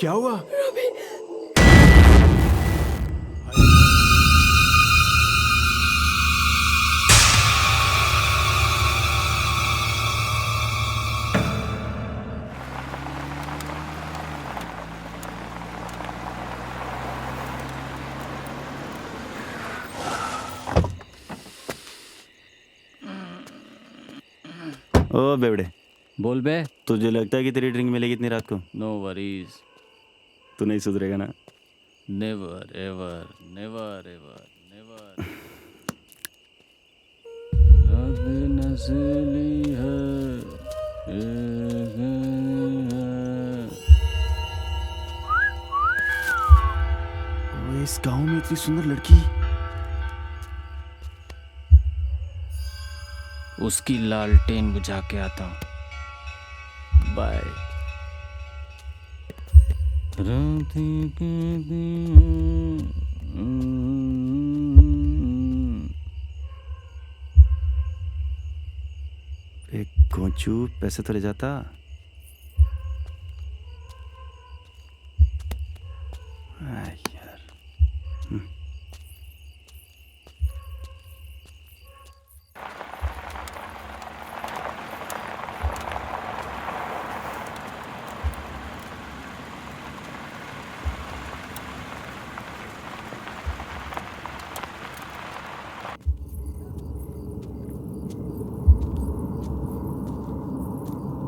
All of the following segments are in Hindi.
क्या हुआ? ओ बेवड़े, बोल बे। तुझे लगता है कि तेरी ड्रिंक मिलेगी इतनी रात को? नो वरीज, तू नहीं सुधरेगा ना? Never ever never ever never. रात नस्ली है, ओ, इस गांव में इतनी सुंदर लड़की। उसकी लालटेन बुझा के आता हूँ। बाय। एक कोचू पैसे तो ले जाता। यार,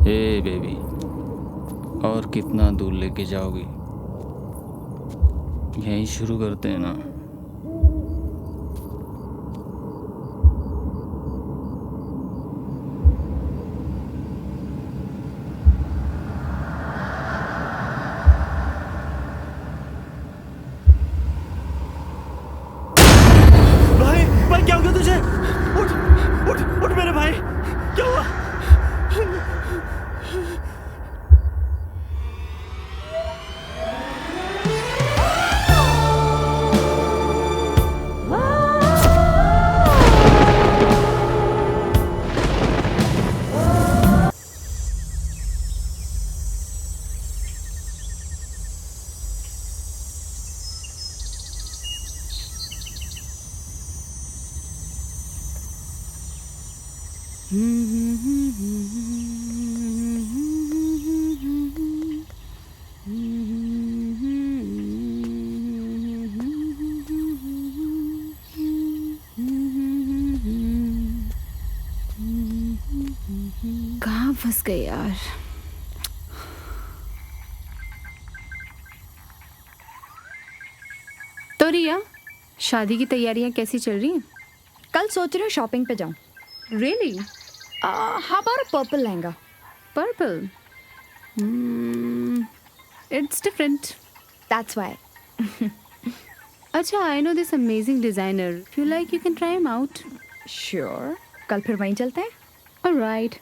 हे बेबी, और कितना दूर लेके जाओगी? यहीं शुरू करते हैं ना। भाई भाई क्या हो गया तुझे? उठ उठ उठ मेरे भाई, क्या हुआ? कहाँ फंस गए यार। तो रिया, शादी की तैयारियां कैसी चल रही हैं? कल सोच रही हूँ शॉपिंग पे जाऊँ। Really? How about purple lehenga? Purple? It's different. That's why. अच्छा, I know this amazing designer. If you like you can try him out. Sure, कल फिर वहीं चलते हैं। Alright.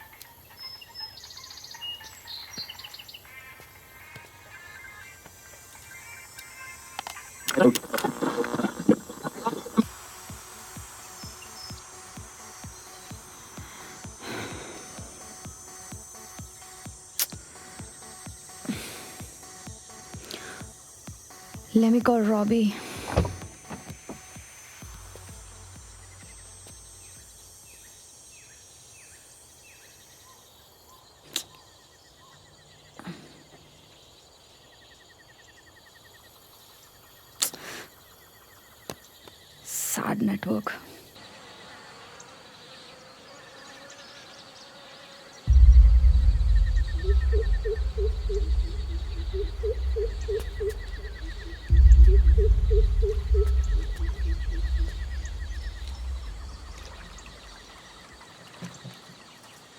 Let me call Robbie. Sad network.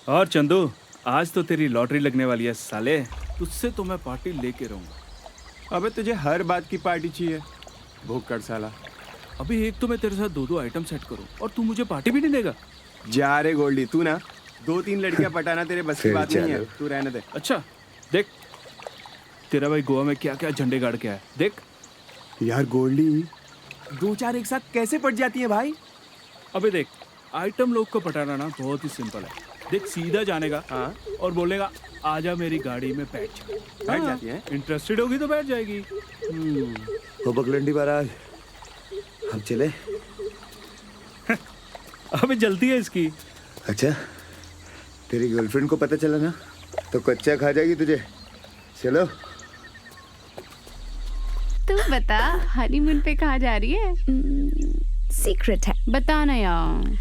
और चंदू, आज तो तेरी लॉटरी लगने वाली है साले। तुझसे तो मैं पार्टी लेके रहूंगा। अबे तुझे हर बात की पार्टी चाहिए, भूख कर साला। अभी एक तो मैं तेरे साथ दो आइटम सेट करूं और तू मुझे पार्टी भी नहीं देगा। जा रे गोल्डी, तू ना 2-3 लड़कियां पटाना तेरे बस की बात नहीं है, तू रहने दे। अच्छा देख, तेरा भाई गोवा में क्या क्या झंडे गाड़ के आया। देख यार गोल्डी, 2-4 एक साथ कैसे पट जाती है भाई? अबे देख, आइटम लोग को पटाना ना बहुत ही सिंपल है। देख, सीधा जानेगा हाँ और बोलेगा आजा मेरी गाड़ी में बैठ जा। बैठ जाती है? इंटरेस्टेड होगी तो बैठ जाएगी। हो बकलंडी महाराज, हम चले। अबे जल्दी है इसकी। अच्छा, तेरी गर्लफ्रेंड को पता चला ना तो कच्चा खा जाएगी तुझे। चलो। तू बता हनीमून पे कहाँ जा रही है? सीक्रेट है, बता ना यार।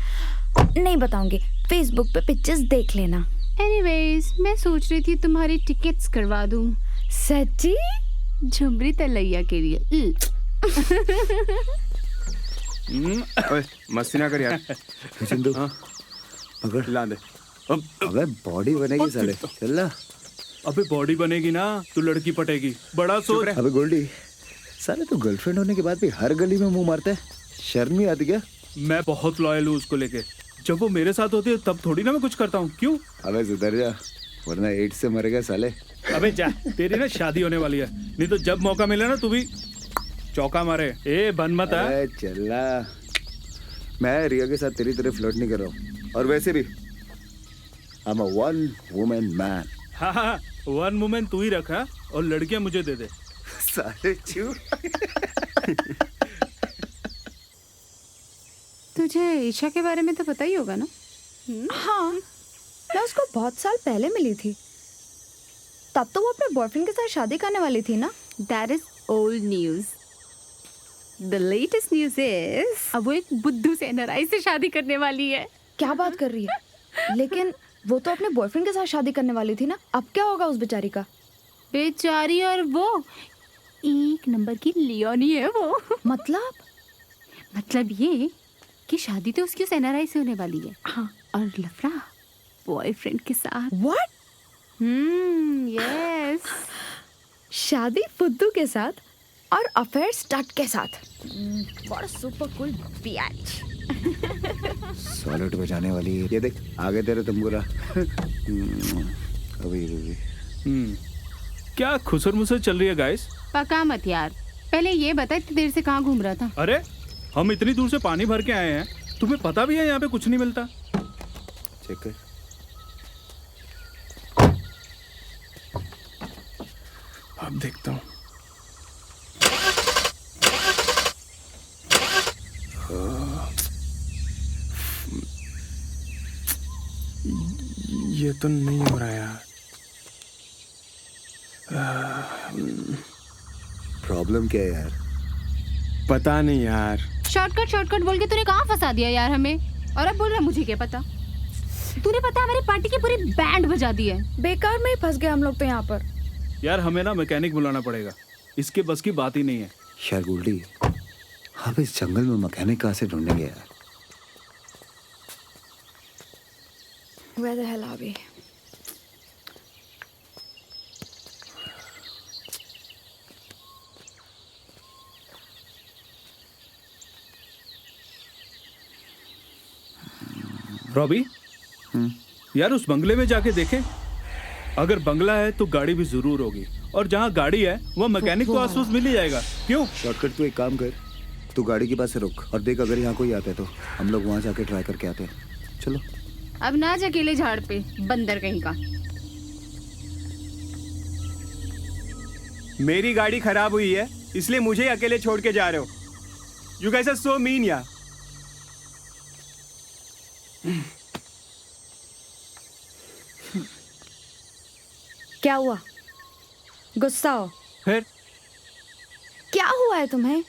नहीं बताऊंगी। फेसबुक पे पिक्चर्स देख लेना। एनीवेज, मैं सोच रही थी तुम्हारी टिकट्स करवा दूं सच्ची? झुमरी तलैया के लिए। ओए मस्ती ना कर यार। चंदू, पकड़। ला दे। अबे बॉडी बनेगी साले, चल ना। अबे बॉडी बनेगी ना तो लड़की पटेगी, बड़ा सोच। अबे गोल्डी, साले तो गर्लफ्रेंड होने के बाद भी हर गली में मुंह मारता है, शर्म नहीं आती क्या? मैं बहुत लॉयल हूँ उसको लेके। जब वो मेरे साथ होती है तब थोड़ी ना मैं कुछ करता हूँ। क्यों? अबे सुधर जा, वरना एड्स से मरेगा साले। अबे जा, तेरी ना शादी होने वाली है, नहीं तो जब मौका मिले ना तू भी चौका मारे। ए बन मत। अबे चला, मैं रिया के साथ तेरी तरह फ्लर्ट नहीं कर रहा हूँ। और वैसे भी I am a one woman man. हाँ हाँ, वन वुमेन तू ही रखा और लड़कियां मुझे दे दे। साले चू। तुझे ईशा के बारे में तो पता ही होगा ना? हाँ, मैं उसको बहुत साल पहले मिली थी। तब तो वो अपने बॉयफ्रेंड के साथ शादी करने वाली थी ना। That is old news. The latest news is अब वो एक बुद्धू से NRI से शादी करने वाली है। क्या बात कर रही है? लेकिन वो तो अपने बॉयफ्रेंड के साथ शादी करने वाली थी ना। अब क्या होगा उस बेचारी का? बेचारी, और वो एक नंबर की लियोनी है वो। मतलब ये कि शादी तो उसकी उस NRI से होने वाली है। हाँ। और लफड़ा बॉयफ्रेंड के साथ। What? यस। शादी फुद्दू के साथ और अफेयर स्टड के साथ। What a super cool bitch. Solid बजाने वाली है। ये देख आगे तेरे तंबूरा। अभी क्या खुसर मुसर चल रही है गाइस? पका मत यार, पहले ये बता इतनी देर से कहाँ घूम रहा था? अरे हम इतनी दूर से पानी भर के आए हैं, तुम्हें पता भी है यहाँ पे कुछ नहीं मिलता। चेक कर। अब देखता हूँ। ये तो नहीं हो रहा यार। प्रॉब्लम क्या है यार? पता नहीं यार। शॉर्टकट बोल के तूने कहाँ फंसा दिया यार हमें? और अब बोल रहा मुझे क्या पता? तूने पता हमारी पार्टी की पूरी बैंड बजा दी है। बेकार में ही फंस गए हम लोग तो यहाँ पर। यार हमें ना मैकेनिक बुलाना पड़ेगा, इसके बस की बात ही नहीं है। यार गोल्डी, आप इस जंगल में मैकेनिक कहाँ से ढूंढेंगे यार? Where the hell are we? Robbie, यार उस बंगले में जाके देखें। अगर बंगला है तो गाड़ी भी जरूर होगी, और जहाँ गाड़ी है वह मैकेनिक को आसपास मिल ही जाएगा। क्यों? शॉर्टकट तू एक काम कर, तू गाड़ी के पास से रुक और देख, अगर यहाँ कोई आता है तो हम लोग वहाँ जाके ट्राई करके आते हैं। चलो। अब ना जा अकेले झाड़ पे, बंदर कहीं का। मेरी गाड़ी खराब हुई है इसलिए मुझे ही अकेले छोड़ के जा रहे हो। You guys are so mean यार। क्या हुआ? गुस्सा हो? फिर क्या हुआ है तुम्हें?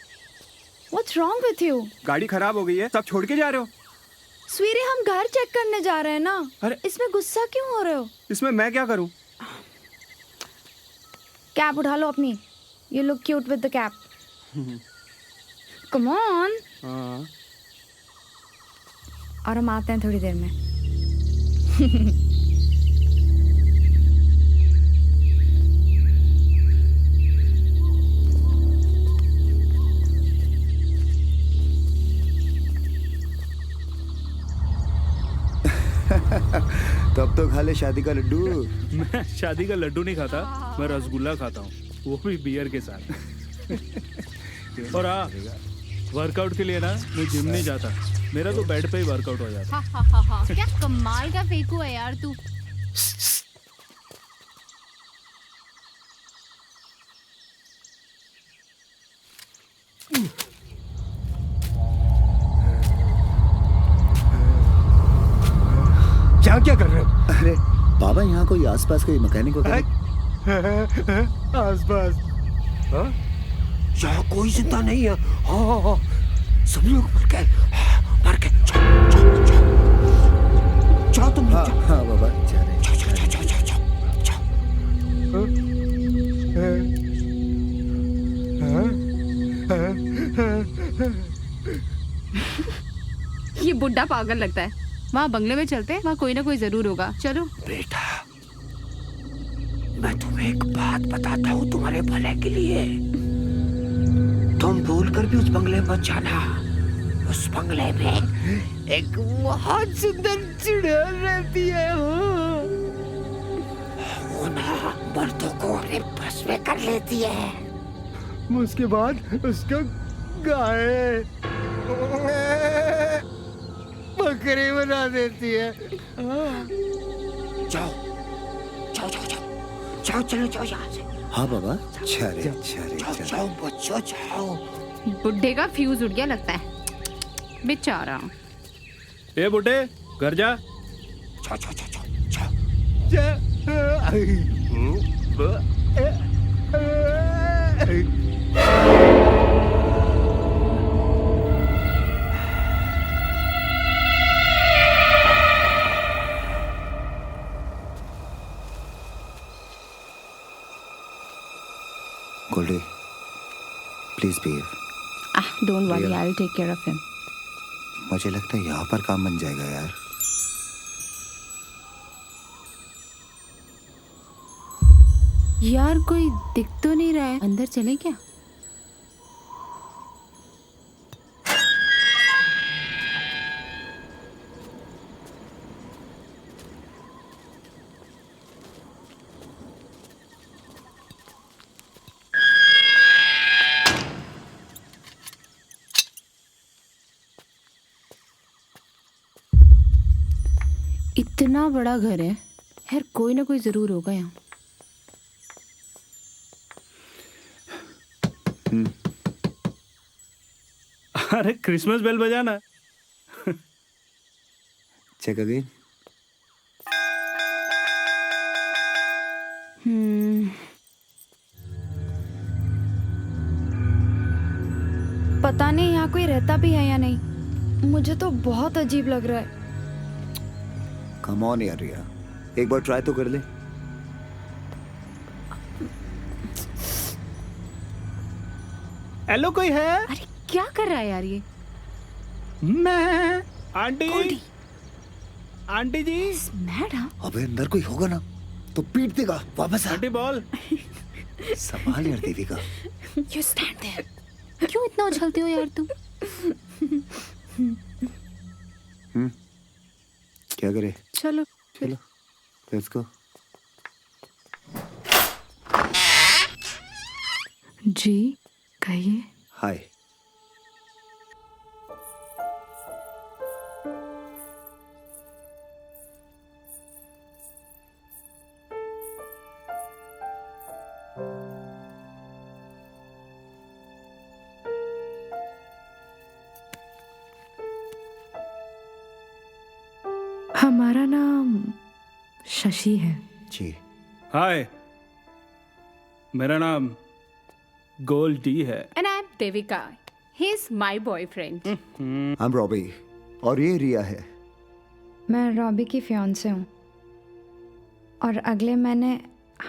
What's wrong with you? गाड़ी खराब हो गई है, सब छोड़ के जा रहे हो। स्वीरे, हम घर चेक करने जा रहे हैं ना। अरे इसमें गुस्सा क्यों हो रहे हो? इसमें मैं क्या करूं? कैप उठा लो अपनी। You look cute with the cap. Come on. हाँ। और हम आते हैं थोड़ी देर में। तब तो खा ले शादी का लड्डू। मैं शादी का लड्डू नहीं खाता, मैं रसगुल्ला खाता हूँ, वो भी बियर के साथ। और हाँ, वर्कआउट के लिए ना मैं जिम नहीं जाता, मेरा तो बेड पे ही वर्कआउट हो जाता। क्या कमाल का फेंकू है यार तू। यहाँ क्या कर रहे हो? अरे बाबा, यहाँ कोई आसपास कोई मैकेनिक वगैरह? आसपास यहाँ कोई जिंदा नहीं है। हाँ, सब लोग मर गए। जाओ तुम लोग, जाओ। हाँ बाबा, जा रहे हैं। जाओ। ये बुड्ढा पागल लगता है। वहाँ बंगले में चलते हैं, वहाँ कोई ना कोई जरूर होगा। चलो। बेटा, मैं तुम्हें एक बात बताता हूँ तुम्हारे भले के लिए। तुम भूल कर भी उस बंगले में मत जाना। उस बंगले में एक बहुत सुंदर चुड़ैल रहती है। वो ना मर्दों को अपने बस में कर लेती है। उसके बाद उसको गाय बकरी बना देती है। जाओ जाओ जाओ जाओ जाओ, चलो जाओ यहाँ से। हाँ बाबा, जा रहे हैं, जा रहे हैं, जाओ जा रहे हैं। जाओ बच्चों, जाओ। बुड्ढे का फ्यूज उड़ गया लगता है, बेचारा। ए बुड्ढे, घर जा। जाओ जाओ जाओ जाओ Goldy, please behave. Don't worry, I will take care of him. मुझे लगता है यहाँ पर काम बन जाएगा यार। यार कोई दिख तो नहीं रहा है, अंदर चले क्या? इतना बड़ा घर है यार, कोई ना कोई जरूर होगा यहाँ। अरे क्रिसमस बेल बजाना। Check again. पता नहीं यहाँ कोई रहता भी है या नहीं, मुझे तो बहुत अजीब लग रहा है। कम ऑन यार रिया, एक बार ट्राई तो कर ले। हेलो, कोई है? अरे क्या कर रहा है यार ये? मैं आंटी, आंटी जी। मैडम, अबे अंदर कोई होगा ना तो पीट देगा। वापस आ। Aunty ball. संभाल यार देविका। You stand there. क्यों इतना उछलते हो यार तुम? क्या करे? चलो चलो, लेट्स गो। जी कहिए। हाय। हमारा नाम शशि है। जी। हाय, मेरा नाम गोल्डी है। And I am Devika, he is my boyfriend. I am Robbie और ये रिया है। मैं रॉबी की फियांसे हूँ और अगले महीने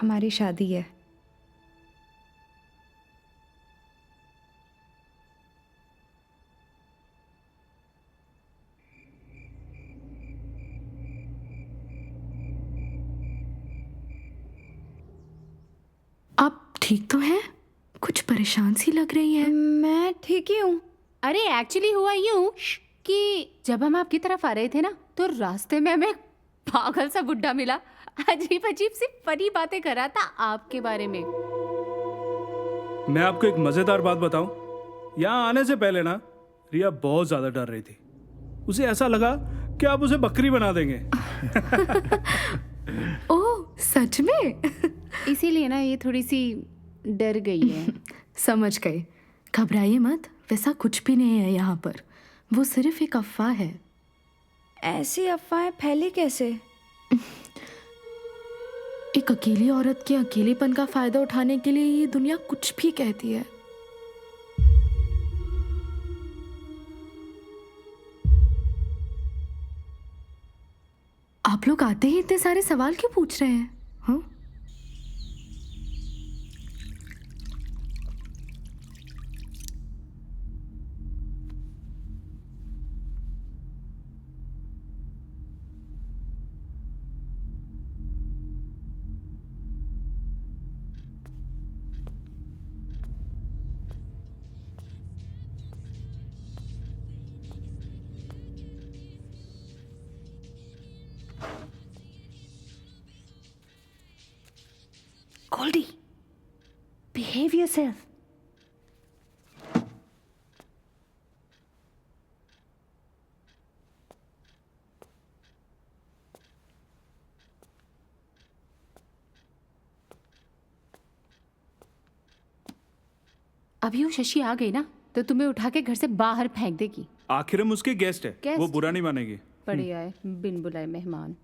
हमारी शादी है। आप ठीक तो हैं? कुछ परेशान सी लग रही है। मैं ठीक ही हूँ। अरे एक्चुअली हुआ यूं कि जब हम आपकी तरफ आ रहे थे ना, तो रास्ते में हमें एक पागल सा बुड्ढा मिला। अजीब अजीब सी फनी बातें कर रहा था आपके बारे में। मैं आपको एक मजेदार बात बताऊं। यहाँ आने से पहले ना रिया बहुत ज्यादा डर रही थी। उसे ऐसा लगा कि आप उसे बकरी बना देंगे। ओह सच में? इसीलिए ना ये थोड़ी सी डर गई है। समझ गए। घबराइए मत, वैसा कुछ भी नहीं है यहाँ पर। वो सिर्फ एक अफवाह है। ऐसी अफवाहें फैली कैसे? एक अकेली औरत के अकेलेपन का फायदा उठाने के लिए ये दुनिया कुछ भी कहती है। आप लोग आते ही इतने सारे सवाल क्यों पूछ रहे हैं? हाँ? Goldie, behave yourself. अभी वो शशि आ गई ना तो तुम्हें उठा के घर से बाहर फेंक देगी। आखिर हम उसके गेस्ट है, गेस्ट? वो बुरा नहीं मानेगी। पड़े आए बिन बुलाए मेहमान।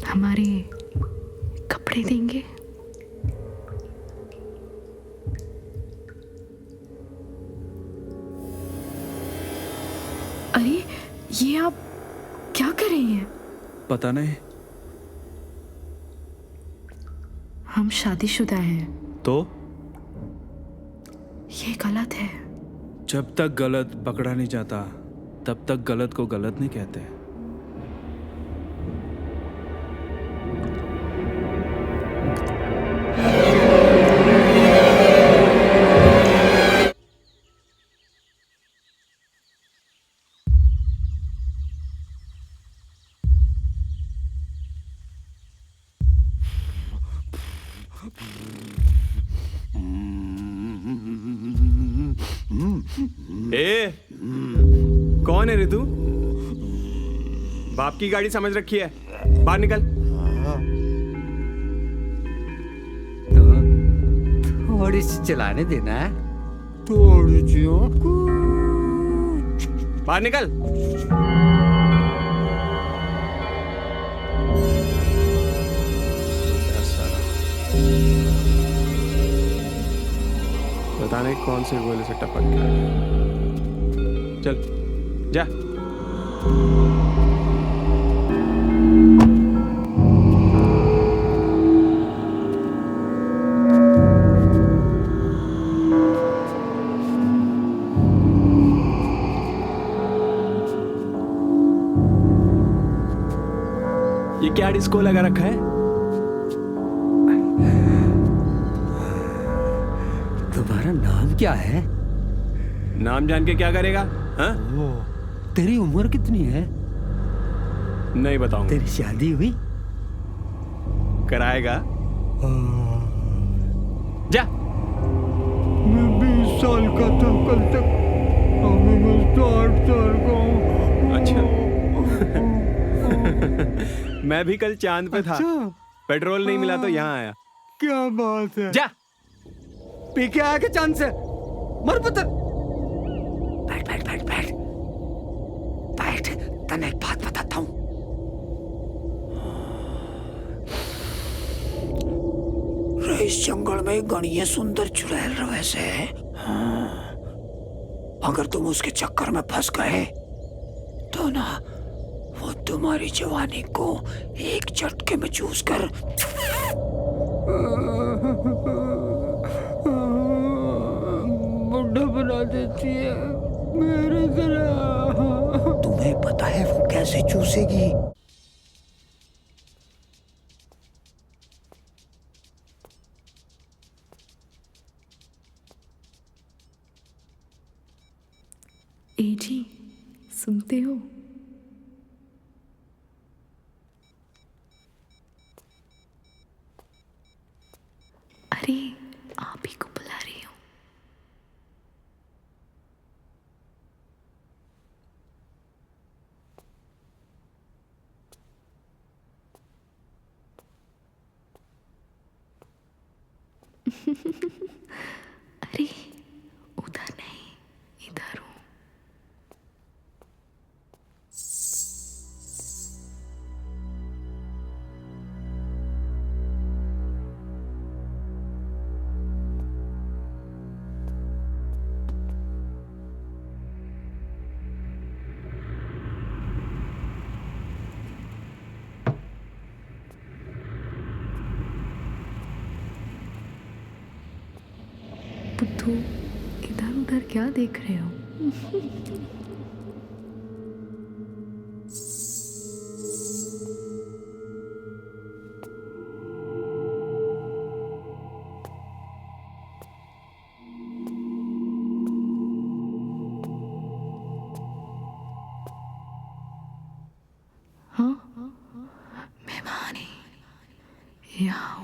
हमारे कपड़े देंगे? अरे ये आप क्या कर रही हैं? पता नहीं। हम शादीशुदा हैं। तो ये गलत है। जब तक गलत पकड़ा नहीं जाता तब तक गलत को गलत नहीं कहते। ए, कौन है रे तू? बाप की गाड़ी समझ रखी है, बाहर निकल। थोड़ी सी चलाने देना है, थोड़ी सी बाहर निकल। पता नहीं कौन से गोले से टपक गया। चल जा। ये क्या डिस्को लगा रखा है? तुम्हारा नाम क्या है? नाम जान के क्या करेगा? हाँ? तेरी उम्र कितनी है? नहीं बताऊंगा। तेरी शादी हुई? कराएगा? जा। मैं 20 साल का था कल तक, अभी मैं 60 साल का हूँ। अच्छा। मैं भी कल चांद पे था। अच्छा? पेट्रोल नहीं मिला तो यहाँ आया। क्या बात है? जा। पी के आया के चांद से? मर पुत्र। बैठ बैठ बैठ बैठ बैठ, तने एक बात बताता हूँ। इस जंगल में गणिये सुंदर चुड़ैल रहे से, अगर तुम उसके चक्कर में फंस गए तो ना वो तुम्हारी जवानी को एक झटके में चूस कर बुढ़ा बना देती है मेरे तरह। तुम्हें पता है वो कैसे चूसेगी? ए जी, सुनते हो? अरे आप ही को बुला रही हूँ। अरे उधर नहीं, इधर हूँ। बुद्धू, इधर उधर क्या देख रहे हो? हाँ, मैं वहाँ नहीं, यहाँ हूँ।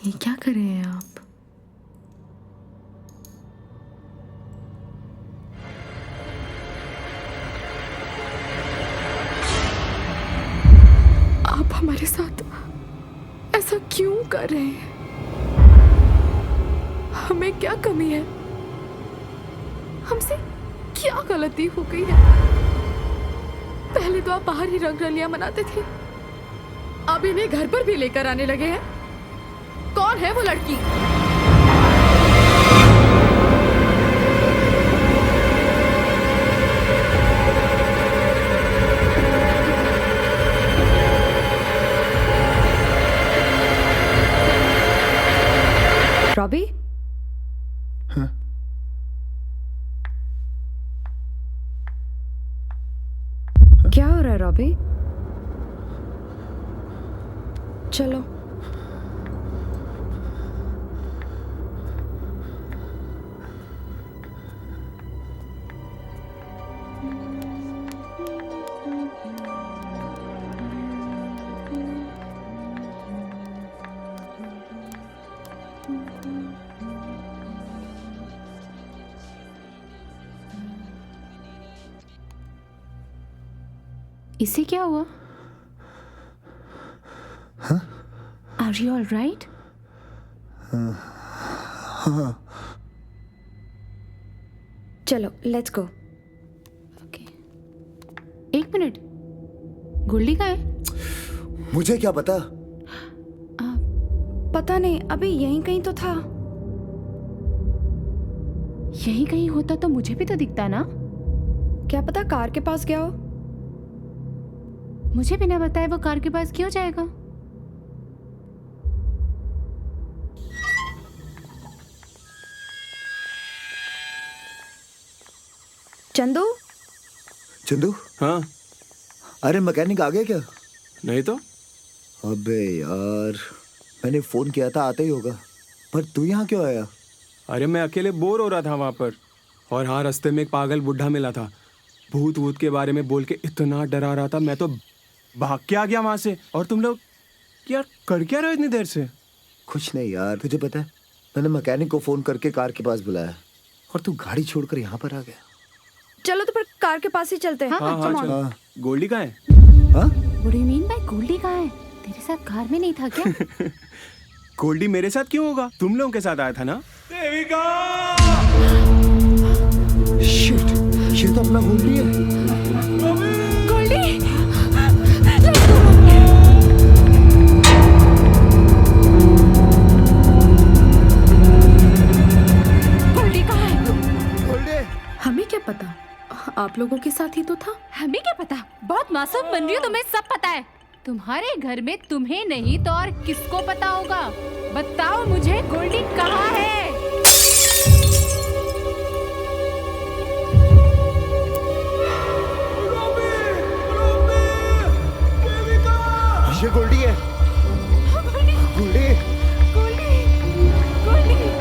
ये क्या कर रहे हैं आप? आप हमारे साथ ऐसा क्यों कर रहे हैं? हमें क्या कमी है? हमसे क्या गलती हो गई है? पहले तो आप बाहर ही रंग रलियां मनाते थे, अब इन्हें घर पर भी लेकर आने लगे हैं। कौन है वो लड़की? रॉबी? हाँ? क्या हो रहा है रॉबी? चलो। इसे क्या हुआ? हाँ? Are you all right? हाँ। चलो लेट्स गो। ओके, एक मिनट। गोल्डी कहाँ है? मुझे क्या पता? पता नहीं, अभी यहीं कहीं तो था। यही कहीं होता तो मुझे भी तो दिखता ना। क्या पता कार के पास गया हो। मुझे बिना बताए वो कार के पास क्यों जाएगा? चंदू, चंदू, हाँ अरे मैकेनिक आ गया क्या? नहीं तो। अबे यार, मैंने फोन किया था आता ही होगा, पर तू यहाँ क्यों आया? अरे मैं अकेले बोर हो रहा था वहां पर, और हाँ रास्ते में एक पागल बुढ़ा मिला था, भूत वूत के बारे में बोल के इतना डरा रहा था, मैं तो भाग के आ गया वहां से। और तुम लोग यार कर क्या रहे हो इतनी देर से? कुछ नहीं यार, तुझे पता है मैंने मैकेनिक को फोन करके कार के पास बुलाया और तू गाड़ी छोड़कर यहाँ पर आ गया। चलो तो फिर कार के पास ही चलते हैं। हाँ, हाँ come on। चलो। गोल्डी कहाँ है? हाँ? What do you mean by Goldy कहाँ है? तेरे साथ कार में नहीं था क्या? गोल्डी मेरे साथ क्यों होगा? तुम लोगों के साथ आया था ना? देविका! शिट, ये तो अपना गोल्डी है। गोल्डी! गोल्डी कहाँ है? गोल्डी! हमें क्या पता, आप लोगों के साथ ही तो था। हमें क्या पता? बहुत मासूम बन रही हो, तुम्हें सब पता है। तुम्हारे घर में तुम्हें नहीं तो और किसको पता होगा? बताओ मुझे, गोल्डी कहाँ है? ये गोल्डी है। गोल्डी! गोल्डी! गोल्डी! गोल्डी! गोल्डी!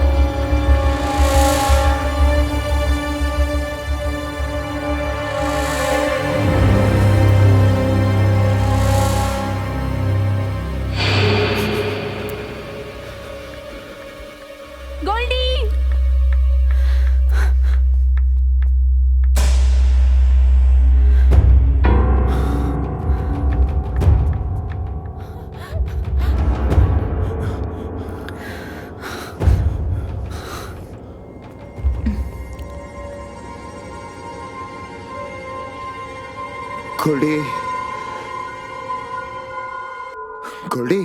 गोल्डी! गोल्डी!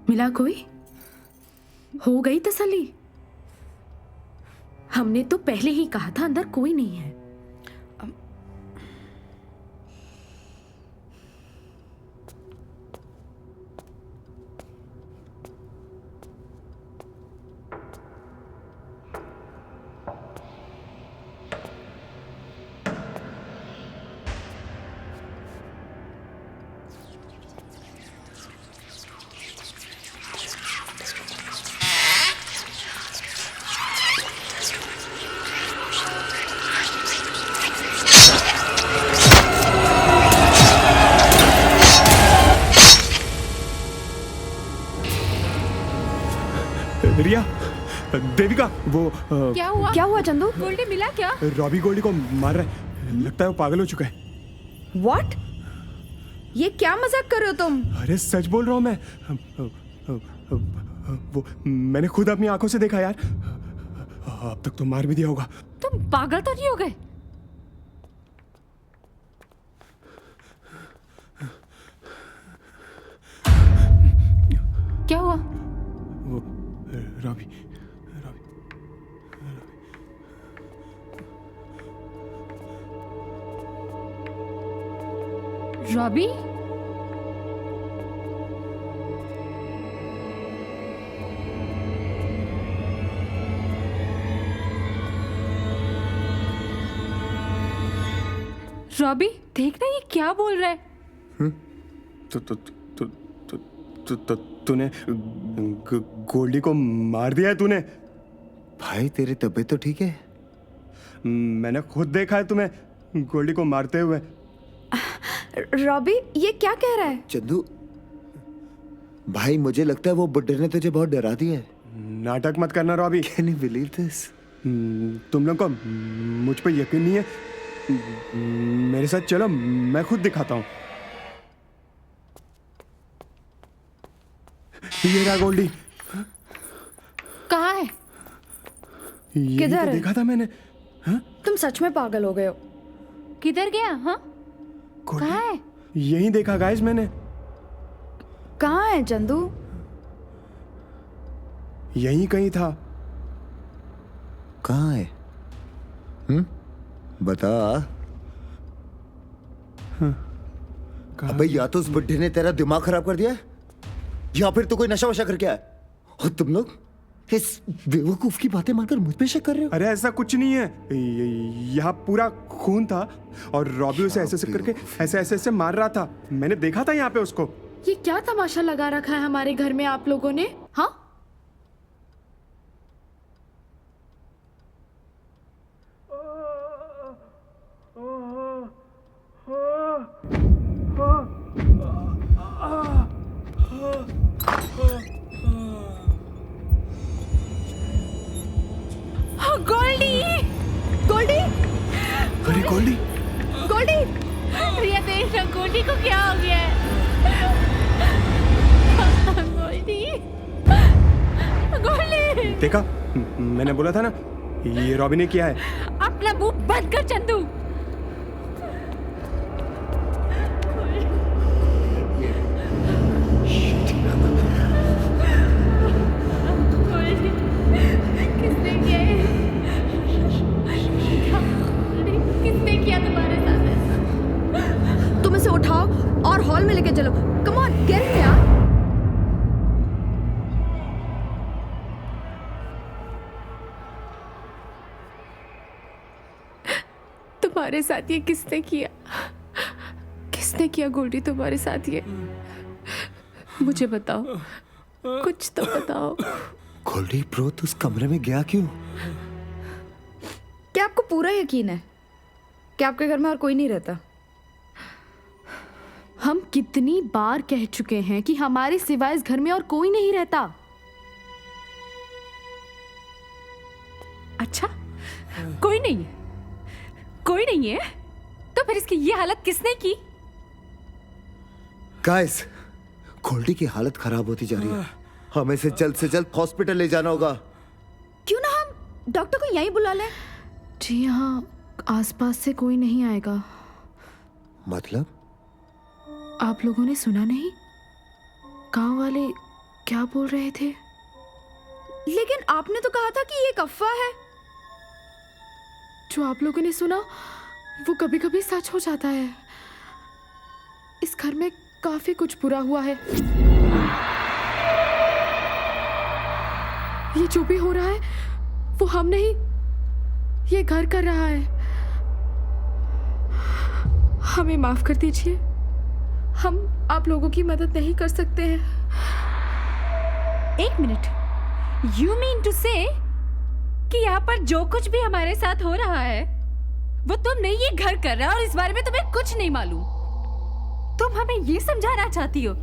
मिला कोई? हो गई तसल्ली? हमने तो पहले ही कहा था अंदर कोई नहीं है। रिया, देविका, वो क्या हुआ? क्या हुआ चंदू? गोल्डी मिला क्या? रॉबी गोल्डी को मार रहा है, लगता है वो पागल हो चुका है। What? ये क्या मजाक कर रहे हो तुम? अरे सच बोल रहा हूँ मैं, वो मैंने खुद अपनी आंखों से देखा यार। अब तक तो मार भी दिया होगा। तुम पागल तो नहीं हो गए? क्या हुआ? वो रॉबी, रॉबी? रॉबी, देखना ये क्या बोल रहा है। तूने गोल्डी को मार दिया है तूने? भाई तेरी तबीयत तो ठीक है? मैंने खुद देखा है तुम्हें गोल्डी को मारते हुए। रॉबी ये क्या कह रहा है? चंदू भाई, मुझे लगता है वो बुड्ढे ने तुझे बहुत डरा दिया है। नाटक मत करना Robbie. Can you believe this? तुम लोग को मुझ पे यकीन नहीं है? मेरे साथ चलो, मैं खुद दिखाता हूँ। ये रहा गोल्डी। कहाँ है? यही किधर तो है? देखा था मैंने। हाँ? तुम सच में पागल हो गए हो। किधर गया? हाँ, गोल्डी, कहाँ है? यही देखा गाइस मैंने। कहाँ है चंदू? यही कहीं था। कहाँ है? बता। अबे या तो उस बुड्ढे ने तेरा दिमाग खराब कर दिया है, या फिर तू कोई नशा वशा करके आया है। और तुम लोग इस बेवकूफ की बातें मानकर मुझ पे शक कर रहे हो। अरे ऐसा कुछ नहीं है, यहाँ पूरा खून था और रॉबी उसे ऐसे ऐसे करके ऐसे मार रहा था। मैंने देखा था यहाँ पे उसको। ये क्या तमाशा लगा रखा है हमारे घर में आप लोगों ने? हाँ, गोल्डी! गोल्डी! अरे गोल्डी, गोल्डी! रिया देख ना, गोल्डी को क्या हो गया है? गोल्डी! गोल्डी! देखा? मैंने बोला था ना, ये रॉबी ने किया है। अपना मुंह बंद कर चंदू। किसने किया ये? किसने किया तुम्हारे साथ ऐसा? तुम इसे उठाओ और हॉल में लेके चलो। कम ऑन, गेट इन यार। तुम्हारे साथ ये किसने किया? किसने किया गोल्डी तुम्हारे साथ ये? मुझे बताओ, कुछ तो बताओ। गोल्डी ब्रो, तू उस कमरे में गया क्यों? क्या आपको पूरा यकीन है कि आपके घर में और कोई नहीं रहता? हम कितनी बार कह चुके हैं कि हमारे सिवाय इस घर में और कोई नहीं रहता। अच्छा, कोई नहीं है? कोई नहीं है तो फिर इसकी ये हालत किसने की? गाइस, गोल्डी की हालत खराब होती जा रही है। हमें इसे जल्द से जल्द हॉस्पिटल ले जाना होगा। क्यों ना हम डॉक्टर को यहीं बुला लें? जी यहाँ आसपास से कोई नहीं आएगा। मतलब? आप लोगों ने सुना नहीं? गांव वाले क्या बोल रहे थे? लेकिन आपने तो कहा था कि ये एक अफवाह है। जो आप लोगों ने सुना वो कभी कभी सच हो जाता है। इस घर में काफी कुछ बुरा हुआ है। ये जो भी हो रहा है वो हम नहीं, ये घर कर रहा है। हमें माफ कर दीजिए, हम आप लोगों की मदद नहीं कर सकते हैं। एक मिनट, यू मीन टू से कि यहाँ पर जो कुछ भी हमारे साथ हो रहा है वो तुम नहीं, ये घर कर रहा है और इस बारे में तुम्हें कुछ नहीं मालूम? तुम हमें ये समझाना चाहती हो?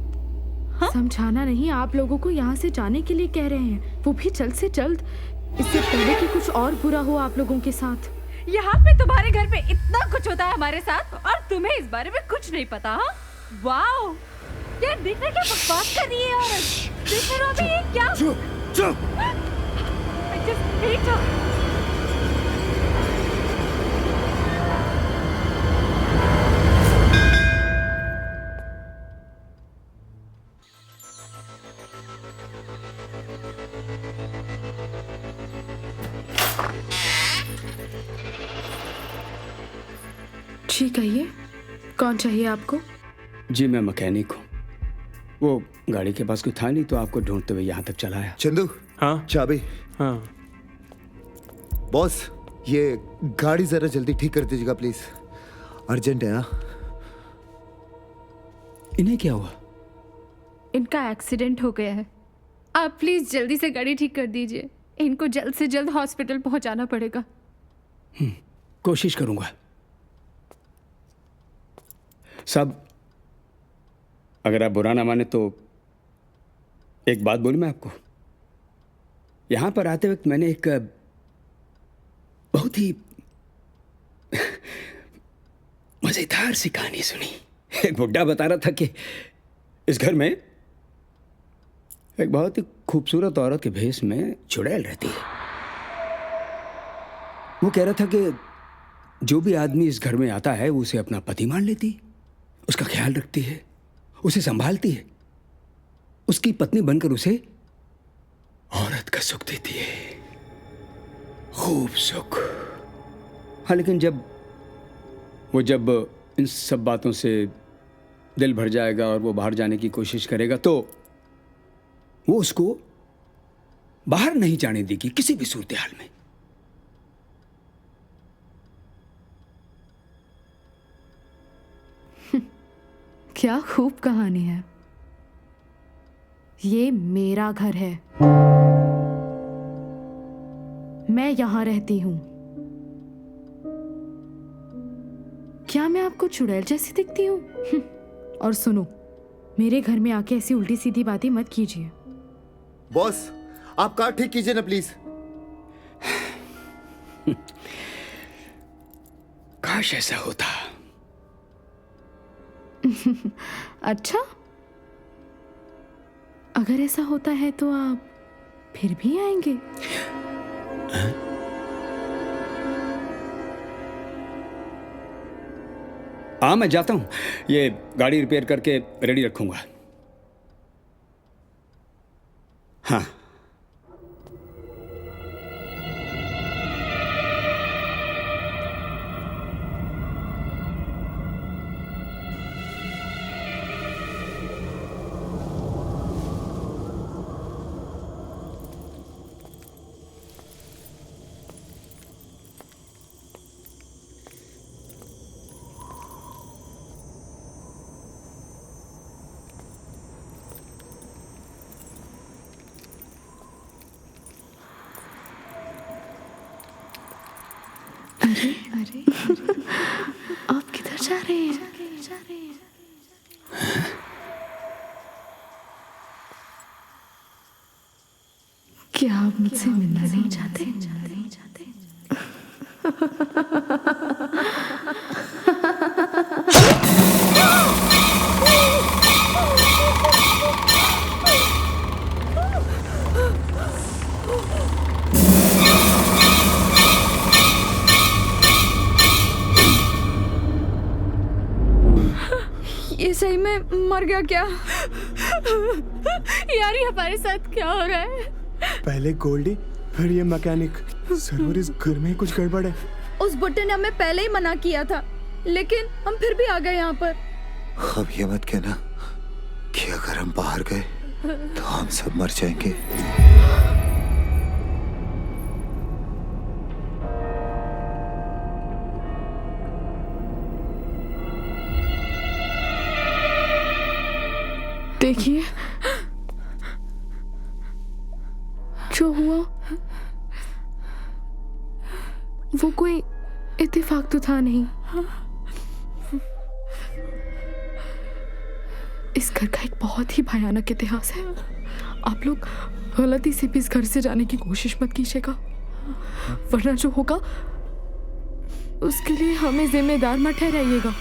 हाँ? समझाना नहीं, आप लोगों को यहाँ से जाने के लिए कह रहे हैं, वो भी जल्द से जल्द, इससे पहले कि कुछ और बुरा हो आप लोगों के साथ। यहाँ पे तुम्हारे घर पे इतना कुछ होता है हमारे साथ और तुम्हें इस बारे में कुछ नहीं पता? हाँ? वाओ, यार देख रहे क्या बकवास कर रही है औरत। देख रहे हो अभी ये क्या? चुप। I just hate her. जी कहिए, कौन चाहिए आपको? जी मैं मैकेनिक हूँ। वो गाड़ी के पास कोई था नहीं तो आपको ढूंढते हुए यहाँ तक चला आया। चंदू, हाँ चाबी। हाँ। बॉस, ये गाड़ी जरा जल्दी ठीक कर दीजिएगा प्लीज, अर्जेंट है। हाँ, इन्हें क्या हुआ? इनका एक्सीडेंट हो गया है। आप प्लीज जल्दी से गाड़ी ठीक कर दीजिए। इनको जल्द से जल्द हॉस्पिटल पहुंचाना पड़ेगा। कोशिश करूंगा। साहब, अगर आप बुरा ना माने तो एक बात बोलूं मैं आपको। यहां पर आते वक्त मैंने एक बहुत ही मजेदार सी कहानी सुनी। एक बुड्ढा बता रहा था कि इस घर में एक बहुत ही खूबसूरत औरत के भेष में चुड़ैल रहती है। वो कह रहा था कि जो भी आदमी इस घर में आता है वो उसे अपना पति मान लेती, उसका ख्याल रखती है, उसे संभालती है, उसकी पत्नी बनकर उसे औरत का सुख देती है, खूब सुख। हाँ, लेकिन जब इन सब बातों से दिल भर जाएगा और वो बाहर जाने की कोशिश करेगा तो वो उसको बाहर नहीं जाने देगी किसी भी सूरत हाल में। क्या खूब कहानी है। ये मेरा घर है, मैं यहां रहती हूं। क्या मैं आपको चुड़ैल जैसी दिखती हूँ? और सुनो, मेरे घर में आके ऐसी उल्टी सीधी बातें मत कीजिए। बॉस, आप कार ठीक कीजिए ना प्लीज। काश ऐसा होता। अच्छा, अगर ऐसा होता है तो आप फिर भी आएंगे? हाँ, मैं जाता हूं। ये गाड़ी रिपेयर करके रेडी रखूंगा। हाँ। अरे आप किधर जा रहे हैं? क्या आप मुझसे मिलना नहीं चाहते? ये सही में मर गया क्या? यार, ये हमारे साथ क्या हो रहा है? पहले गोल्डी, फिर ये मैकेनिक। सरोवर, इस घर में कुछ गड़बड़ है। उस बुड्ढे ने हमें पहले ही मना किया था, लेकिन हम फिर भी आ गए यहाँ पर। अब ये मत कहना कि अगर हम बाहर गए तो हम सब मर जाएंगे। देखिए, जो हुआ वो कोई इत्तेफाक तो था नहीं। इस घर का एक बहुत ही भयानक इतिहास है। आप लोग गलती से भी इस घर से जाने की कोशिश मत कीजिएगा, वरना जो होगा उसके लिए हमें जिम्मेदार मत ठहराइएगा।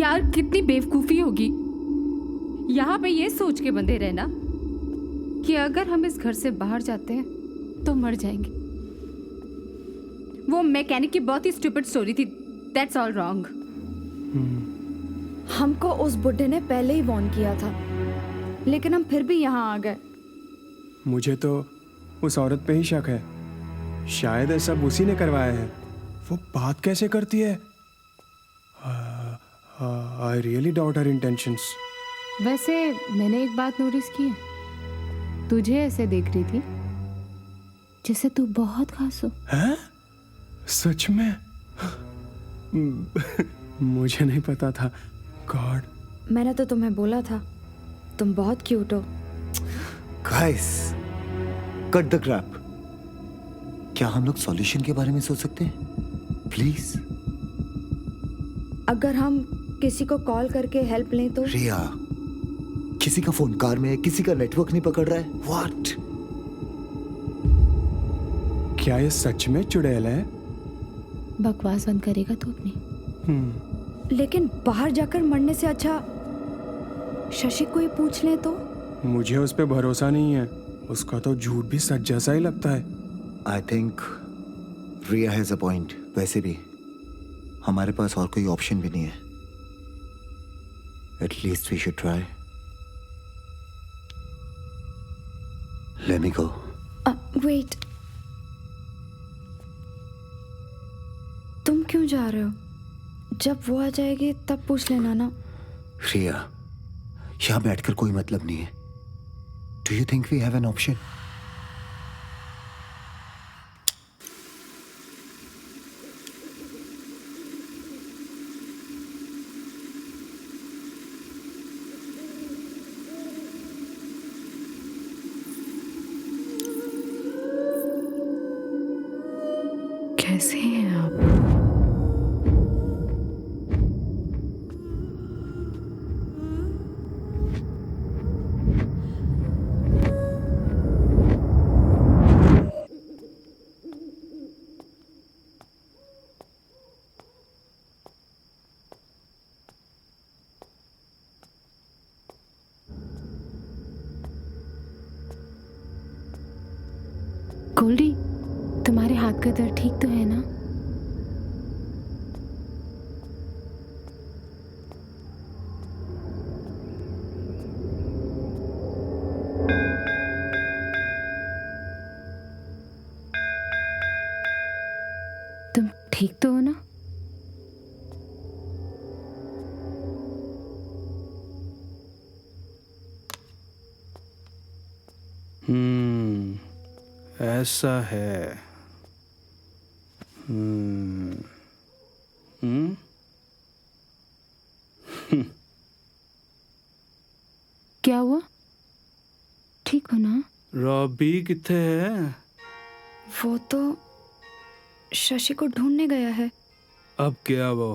यार कितनी बेवकूफी होगी यहाँ पे ये सोच के बंधे रहना कि अगर हम इस घर से बाहर जाते हैं तो मर जाएंगे। वो मैकेनिक की बहुत ही स्टूपिड स्टोरी थी। That's all wrong. हमको उस बुड्ढे ने पहले ही वॉर्न किया था, लेकिन हम फिर भी यहाँ आ गए। मुझे तो उस औरत पे ही शक है। शायद ऐसा उसी ने करवाया है। वो बात कैसे करती है? I really doubt her intentions. वैसे मैंने एक बात नोटिस की है, तुझे ऐसे देख रही थी जैसे तू बहुत खास हो। हैं? सच में? मुझे नहीं पता था। गॉड। मैंने तो तुम्हें बोला था तुम बहुत क्यूट हो। Guys, cut the crap. क्या हम लोग सॉल्यूशन के बारे में सोच सकते हैं प्लीज? अगर हम किसी को कॉल करके हेल्प लें तो? रिया, किसी का फोन कार में है, किसी का नेटवर्क नहीं पकड़ रहा है। व्हाट? क्या ये सच में चुड़ैल है? बकवास बंद करेगा तू अपनी? लेकिन बाहर जाकर मरने से अच्छा शशि को ही पूछ लें तो? मुझे उस पे भरोसा नहीं है। उसका तो झूठ भी सच जैसा ही लगता है। I think Riya has a point. वैसे भी हमारे पास और कोई ऑप्शन भी नहीं है। At least we should try. Let me go. Wait, तुम क्यों जा रहे हो? जब वो आ जाएगी तब पूछ लेना ना। रिया, यहां बैठकर कोई मतलब नहीं है। Do you think we have an option? कैसे हैं आप? गोल्डी, तुम्हारे हाथ का दर्द ठीक तो है ना? तुम ठीक तो हो ना? ऐसा है। क्या हुआ? ठीक हो ना? रॉबी किथे है? वो तो शशि को ढूंढने गया है। अब क्या वो?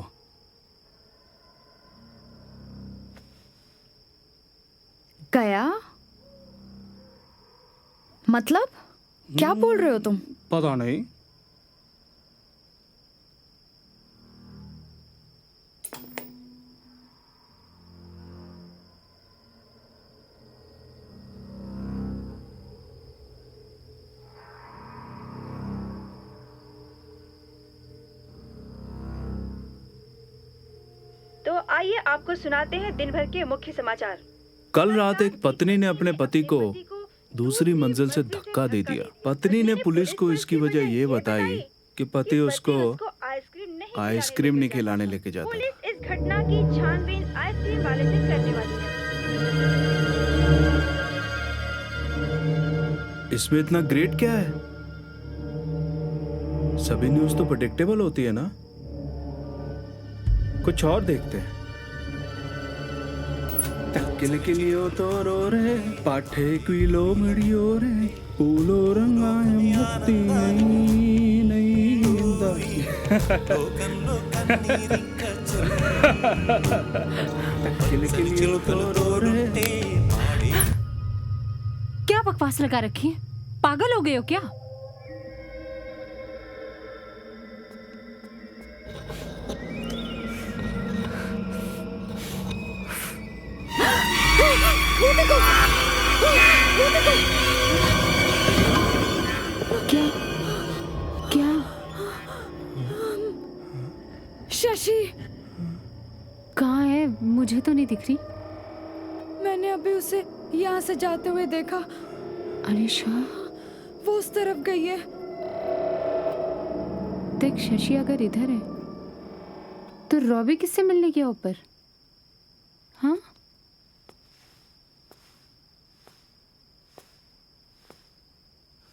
गया? मतलब क्या बोल रहे हो तुम? पता नहीं। तो आइए आपको सुनाते हैं दिन भर के मुख्य समाचार। कल रात एक पत्नी ने अपने पति को दूसरी मंजिल से धक्का दे दिया। पत्नी ने पुलिस को इसकी वजह ये बताई कि पति उसको आइसक्रीम नहीं खिलाने लेके जाता। पुलिस इस घटना की छानबीन आइसक्रीम वाले से करने वाली है। इसमें इतना ग्रेट क्या है? सभी न्यूज़ तो प्रेडिक्टेबल होती है ना। कुछ और देखते हैं। तक्किल किलियो तो रो रे पाठे क्विलो मड़ियो रे पूलो रंगाय मुक्ति नहीं नहीं तक्किल किलियो तो रो रे। क्या बकवास लगा रखी है? पागल हो गए हो क्या? देखो, वो देखो। क्या क्या शशि, कहाँ है? मुझे तो नहीं दिख रही। मैंने अभी उसे यहाँ से जाते हुए देखा। अलीशा, वो उस तरफ गई है। देख, शशि अगर इधर है तो रॉबी किससे मिलने गया ऊपर? हाँ,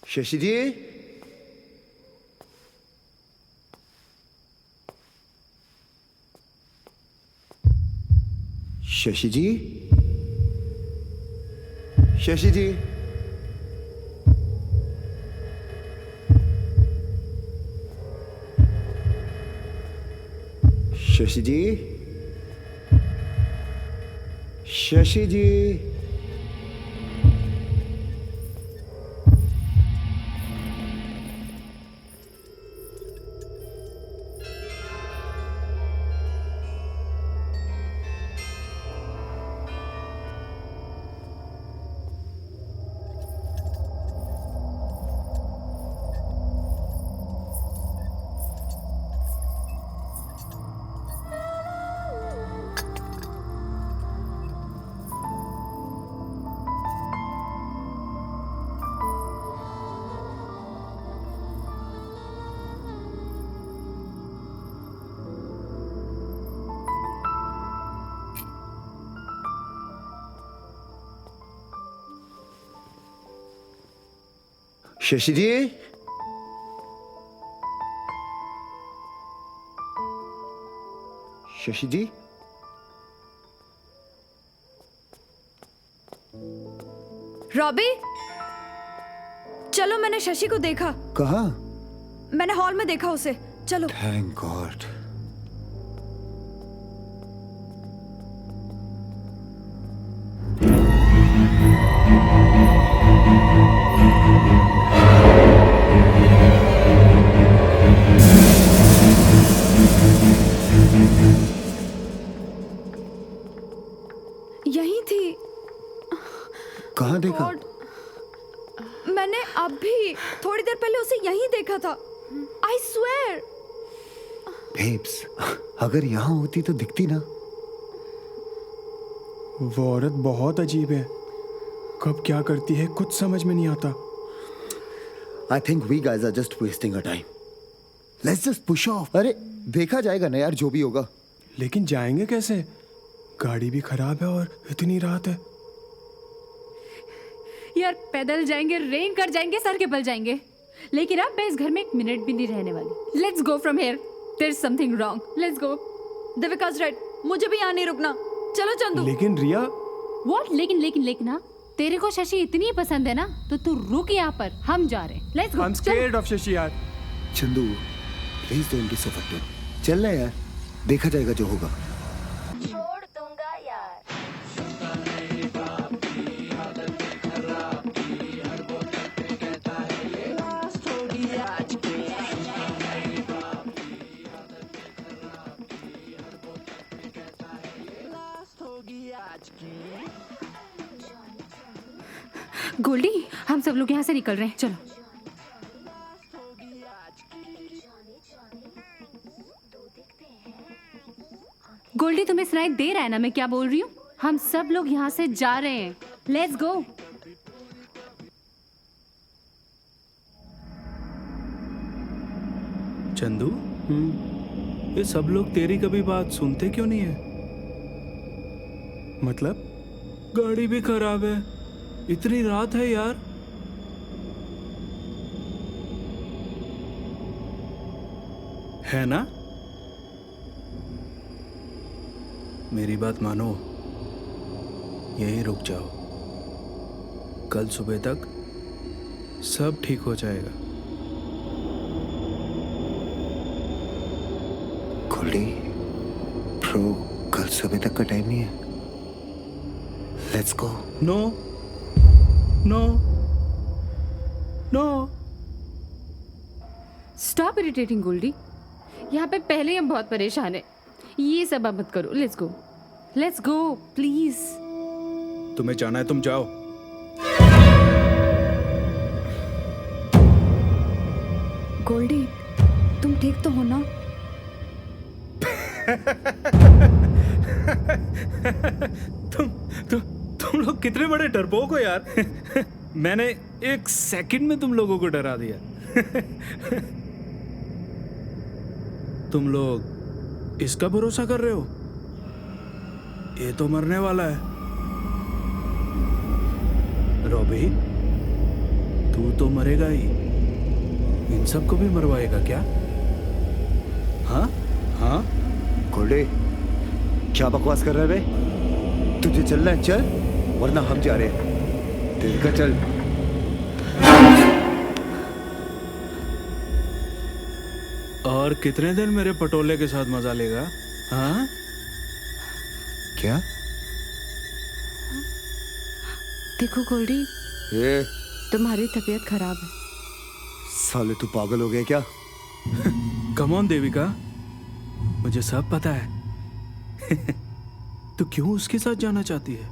शशि जी, शशि जी, शशि जी, शशि जी, शशि जी, शशि जी, शशि जी, रॉबी, चलो, मैंने शशि को देखा। कहाँ? मैंने हॉल में देखा उसे। चलो। Thank God. यही थी। कहाँ देखा? मैंने अभी थोड़ी देर पहले उसे यहीं देखा था। I swear. बेब्स, अगर यहाँ होती तो दिखती ना। वो औरत बहुत अजीब है, कब क्या करती है कुछ समझ में नहीं आता। I think we guys are just wasting our time. Let's just push off. अरे देखा जाएगा ना यार, जो भी होगा। लेकिन जाएंगे कैसे? गाड़ी भी खराब है और इतनी रात है। यार पैदल जाएंगे, रेन कर जाएंगे, सर के बल जाएंगे, लेकिन अब मैं इस घर में एक मिनट भी नहीं रहने वाली। Let's go from here. There is something wrong. Let's go. Devika's right, मुझे भी यहाँ नहीं रुकना। चलो चंदू। लेकिन रिया। व्हाट लेकिन ना? तेरे को शशि इतनी पसंद है ना, तो तू रुक यहाँ पर, हम जा रहे हैं। Let's go. I'm scared of Shashi यार। चंदू, प्लीज डोंट बी सो फक्टेड। चल ना यार, देखा जाएगा जो होगा। छोड़ दूंगा यार। गोल्डी, हम सब लोग यहाँ से निकल रहे हैं, चलो। गोल्डी, तुम्हें सुनाई दे रहा है ना मैं क्या बोल रही हूँ? हम सब लोग यहाँ से जा रहे हैं। Let's go. चंदू, ये सब लोग तेरी कभी बात सुनते क्यों नहीं है? मतलब? गाड़ी भी खराब है, इतनी रात है यार। है ना? मेरी बात मानो, यहीं रुक जाओ। कल सुबह तक सब ठीक हो जाएगा। गोल्डी, प्रो, कल सुबह तक का टाइम नहीं है। Let's go. No no no. Stop irritating Goldy. यहाँ पे पहले ही हम बहुत परेशान हैं। ये सब अब मत करो। Let's go, let's go please. तुम्हें जाना है तुम जाओ। गोल्डी, तुम ठीक तो हो ना? तुम लोग कितने बड़े डरपोक हो यार। मैंने एक सेकंड में तुम लोगों को डरा दिया। तुम लोग इसका भरोसा कर रहे हो? ये तो मरने वाला है। रॉबी, तू तो मरेगा ही, इन सबको भी मरवाएगा क्या? हाँ हाँ। गोल्डी, क्या बकवास कर रहा है बे? तुझे चलना है चल, वरना हम जा रहे हैं। तेरे का चल। और कितने दिन मेरे पटोले के साथ मजा लेगा? हाँ? क्या? देखो गोल्डी, ये तुम्हारी तबीयत खराब है। साले तू पागल हो गया क्या? कम ऑन देविका, मुझे सब पता है। तू क्यों उसके साथ जाना चाहती है?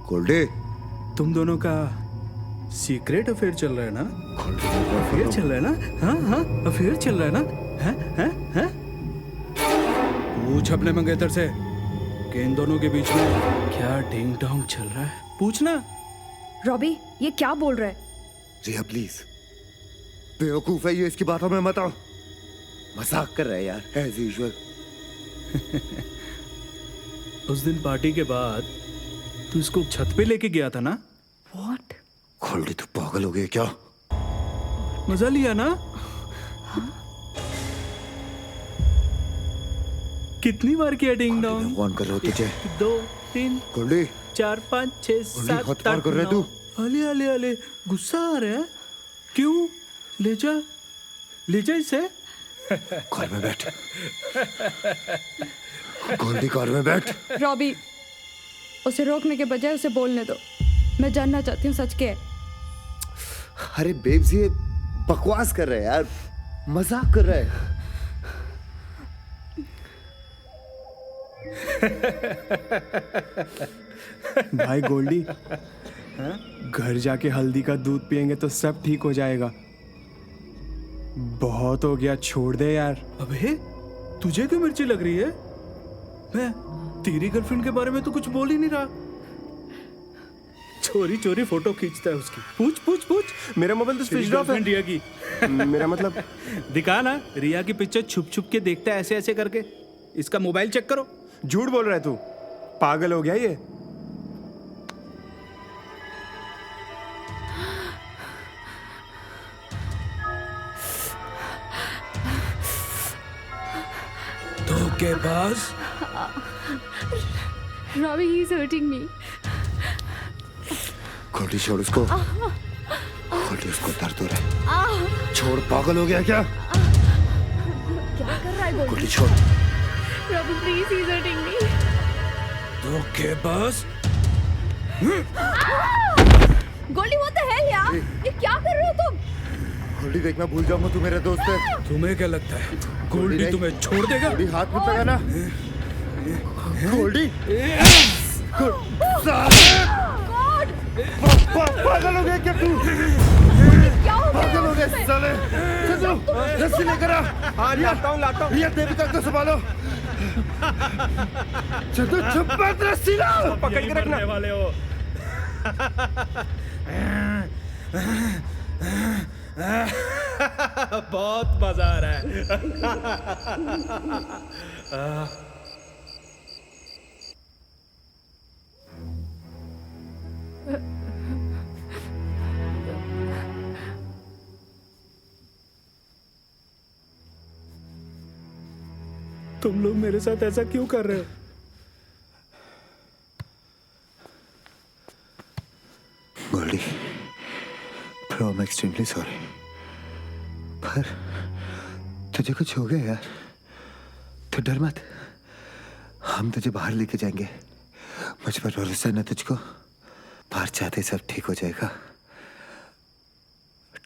गोल्डी, तुम दोनों का सीक्रेट अफेयर चल रहा है ना? अफेयर चल रहा है ना? हाँ हाँ, अफेयर चल रहा है ना? हैं? पूछ अपने मंगेतर से कि इन दोनों के बीच में क्या डिंग डोंग चल रहा है। पूछना। रॉबी, ये क्या बोल रहा है? रिया प्लीज, बेवकूफ है ये, इसकी बातों में मत आओ। मजाक कर रहा है यार, एज यूजुअल। उस दिन पार्टी के बाद तू इसको छत पे लेके गया था ना? What? गोल्डी, तू पागल हो गया क्या? मजा लिया ना? कितनी बार किया डिंग डोंग? कौन कर रहा हो तुझे? 2 3 गोल्डी, 4 5 6 7 हाथ पार कर रहा है तू। अले अले अले, गुस्सा आ रहा है? क्यों? ले जा इसे। कार में बैठ। गोल्डी, कार में बैठ। रॉबी, उसे रोकने के बजाय उसे बोलने दो। मैं जानना चाहती हूँ सच क्या है। अरे बेब्स, ये बकवास कर रहा है यार, मजाक कर रहा है। भाई गोल्डी, घर जाके हल्दी का दूध पियेंगे तो सब ठीक हो जाएगा। बहुत हो गया, छोड़ दे यार। अबे, तुझे क्यों मिर्ची लग रही है? मैं तेरी गर्लफ्रेंड के बारे में तो कुछ बोल ही नहीं रहा। चोरी चोरी फोटो खींचता है उसकी। पूछ। मेरा मोबाइल तो स्विच ऑफ है। रिया की। मेरा मतलब दिखा ना, रिया की पिक्चर छुप छुप के देखता है ऐसे ऐसे करके। इसका मोबाइल चेक करो। झूठ बोल रहा है तू, पागल हो गया ये। के पास। Robbie, he's hurting me. Goldy, छोड़ उसको। गोल्डी, उसको दर्द हो रहा है। छोड़, पागल हो गया क्या? क्या कर रहा है गोल्डी, छोड़। Robbie, please, he's hurting me. तो के पास। गोल्डी, what the hell यार? ये क्या कर रहे हो तुम? गोल्डी, देख, मैं भूल जाऊंगा तू मेरा दोस्त है। तुम्हें क्या लगता है गोल्डी तुम्हें छोड़ देगा? गोल्डी, हाथ मत लगाना। गोल्डी, पागल हो गया क्या तू? पागल हो गया साले। चलो, रस्सी लेकर आ। हाँ, लाता हूँ। रिया, देविका को संभालो। चलो, चुप मत, रस्सी लाओ। पकड़ के रखना वाले हो। बहुत मजा आ रहा है। तुम लोग मेरे साथ ऐसा क्यों कर रहे हो? Goldy, bro, I'm extremely sorry। पर तुझे कुछ हो गया यार, तो डर मत, हम तुझे बाहर लेके जाएंगे। मुझ पर भरोसा है ना तुझको? बाहर जाते सब ठीक हो जाएगा।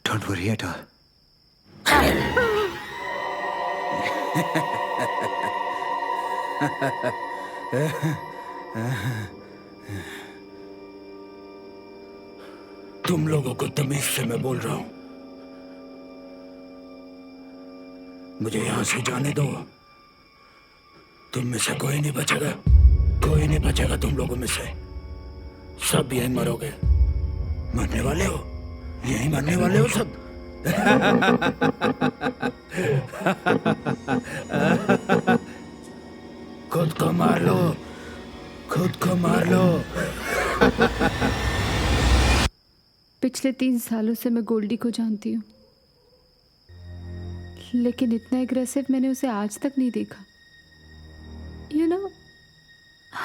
Don't worry at all. तुम लोगों को तमीज से मैं बोल रहा हूं, मुझे यहां से जाने दो। तुम में से कोई नहीं बचेगा, कोई नहीं बचेगा तुम लोगों में से। सब यहीं मरोगे। मरने वाले हो, यहीं मरने वाले हो सब। खुद को मार लो, खुद को मार लो। पिछले 3 सालों से मैं गोल्डी को जानती हूँ, लेकिन इतना एग्रेसिव मैंने उसे आज तक नहीं देखा। यू नो,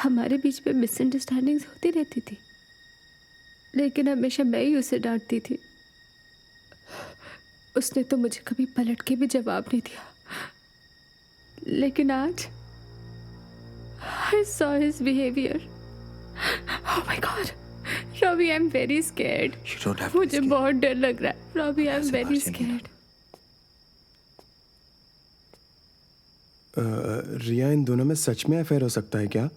हमारे बीच में मिसअंडरस्टैंडिंग्स होती रहती थी, लेकिन हमेशा मैं ही उसे डांटती थी। उसने तो मुझे कभी पलट के भी जवाब नहीं दिया, लेकिन आज I saw his behavior. Oh my God, Robbie, I'm very scared. You don't have to be मुझे scared. बहुत डर लग रहा है। Robbie, I'm ऐसे very बात नहीं है। scared. रिया, इन दोनों में सच में अफेयर हो सकता है क्या?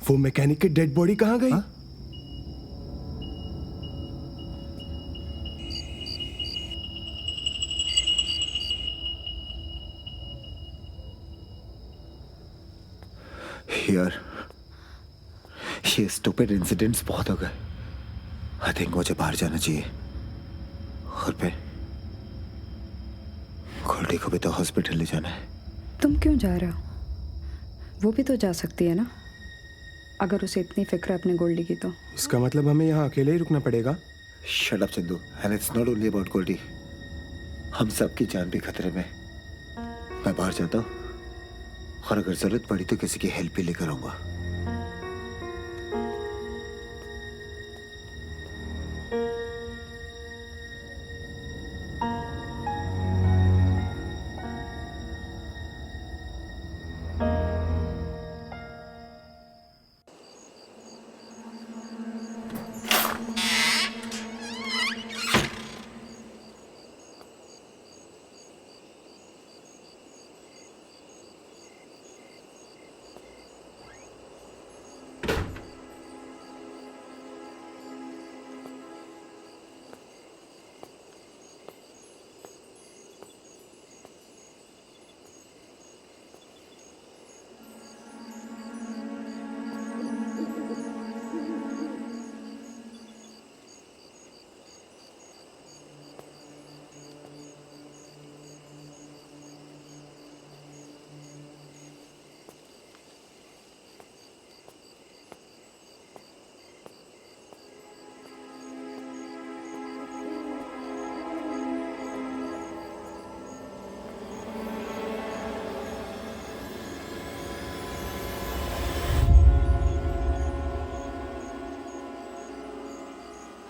वो मैकेनिक की डेड बॉडी कहाँ गई? यार, ये स्टूपिड इंसिडेंट्स बहुत हो गए। आई थिंक मुझे बाहर जाना चाहिए। और फिर गोल्डी को भी तो हॉस्पिटल ले जाना है। तुम क्यों जा रहे हो? वो भी तो जा सकती है ना, अगर उसे इतनी फिक्र है अपने गोल्डी की तो। इसका मतलब हमें यहाँ अकेले ही रुकना पड़ेगा? Shut up Chandu, and it's not only about Goldy. हम सबकी जान भी खतरे में। मैं बाहर जाता हूँ, और अगर जरूरत पड़ी तो किसी की हेल्प भी लेकर आऊंगा।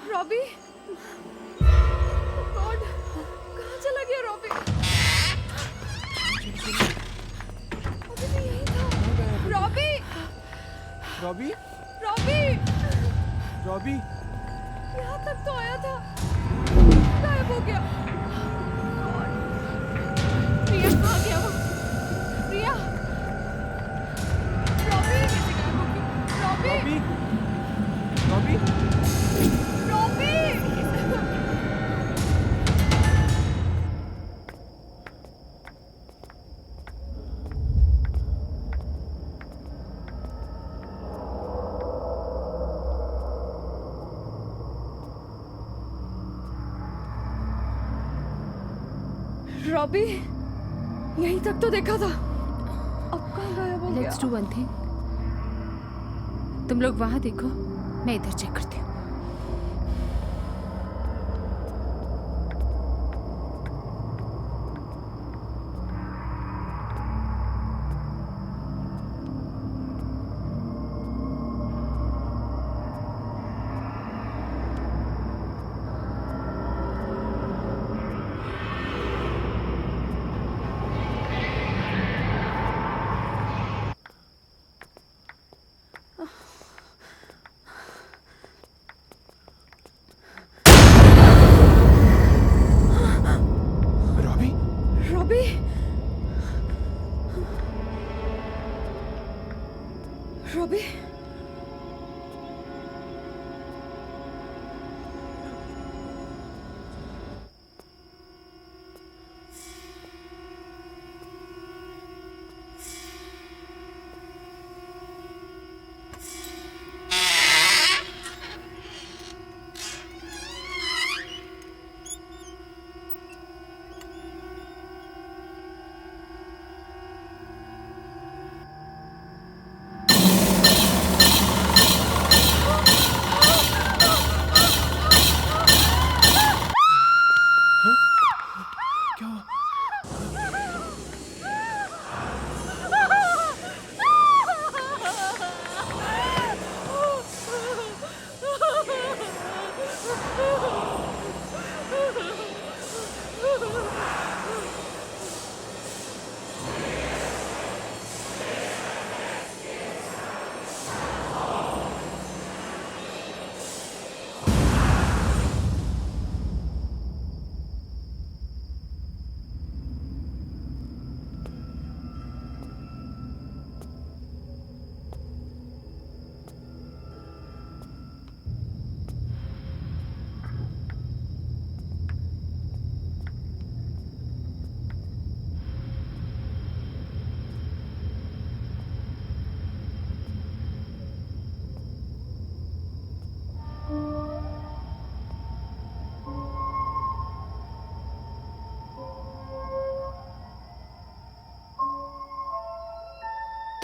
रॉबी, गॉड, कहाँ चला गया रॉबी? अभी भी यही था। रॉबी, रॉबी, रॉबी, रॉबी, यहाँ तक तो आया था, गायब हो गया। रिया कहाँ गया वो? रिया, रॉबी कैसे गायब हो गई? रॉबी, रॉबी, रॉबी, रॉबी, यहीं तक तो देखा था, अब कहाँ गायब हो गया? लेट्स डू वन थिंग, तुम लोग वहां देखो, मैं इधर चेक करती हूँ।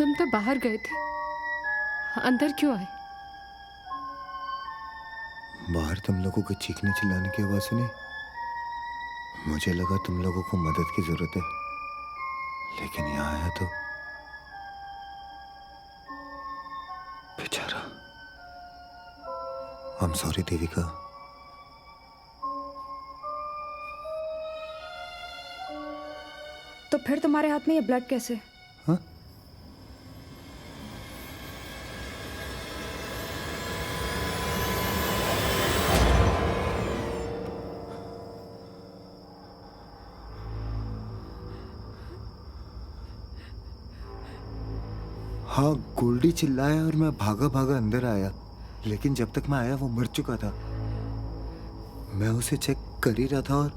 तुम तो बाहर गए थे, अंदर क्यों आए? बाहर तुम लोगों के चीखने चिल्लाने की आवाज सुनी। मुझे लगा तुम लोगों को मदद की जरूरत है, लेकिन यहाँ आया तो बेचारा। I am sorry Devika. तो फिर तुम्हारे हाथ में ये ब्लड कैसे? हाँ? हाँ, गोल्डी चिल्लाया और मैं भागा भागा अंदर आया, लेकिन जब तक मैं आया वो मर चुका था। मैं उसे चेक कर ही रहा था और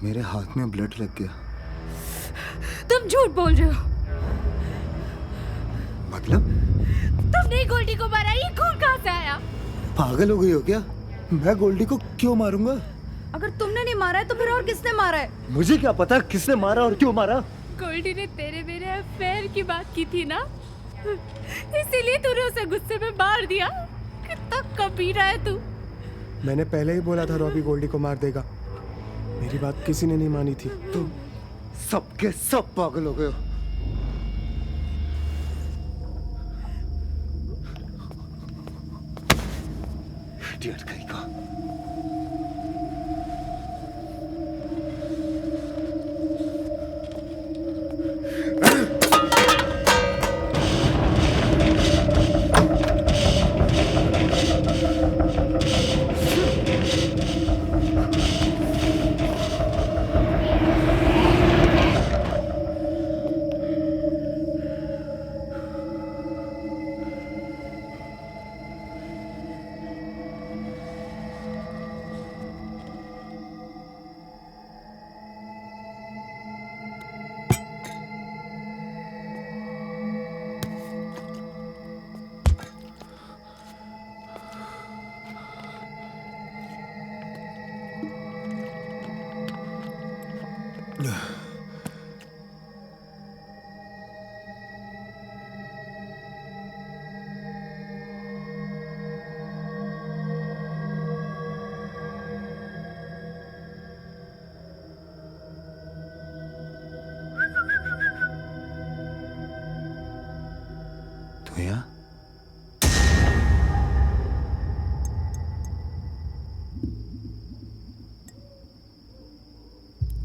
मेरे हाथ में ब्लड लग गया। तुम झूठ बोल रहे हो। मतलब? तुमने गोल्डी को मारा, ये खून कहाँ से आया? पागल हो गई हो क्या? मैं गोल्डी को क्यों मारूंगा? अगर तुमने नहीं मारा है तो फिर और किसने मारा है? मुझे क्या पता किसने मारा और क्यों मारा? गोल्डी ने तेरे मेरे अफेयर की बात की थी ना, इसीलिए तूने उसे गुस्से में मार दिया। कितना कमीना है तू। मैंने पहले ही बोला था रॉबी गोल्डी को मार देगा। मेरी बात किसी ने नहीं मानी थी। तुम सबके सब पागल हो गए हो। इडियट कहीं का। तू यहाँ?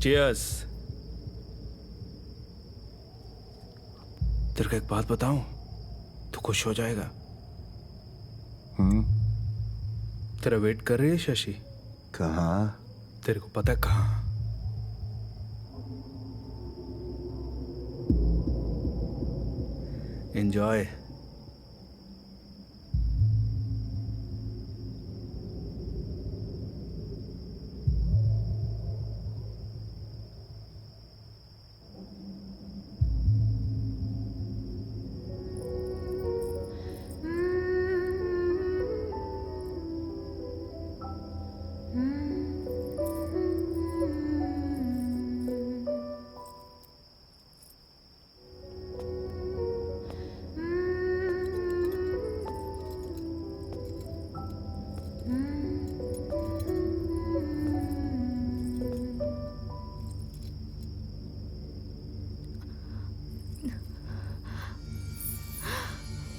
Cheers. तेरे को एक बात बताऊं, तू खुश हो जाएगा। तेरा वेट कर रही है शशि। कहाँ? तेरे को पता है कहाँ? एंजॉय।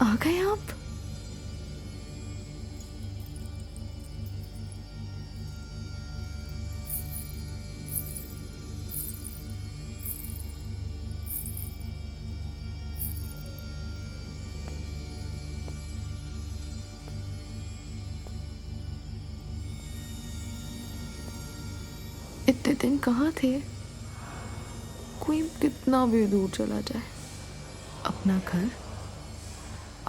आ गए आप? इतने दिन कहाँ थे? कोई कितना भी दूर चला जाए, अपना घर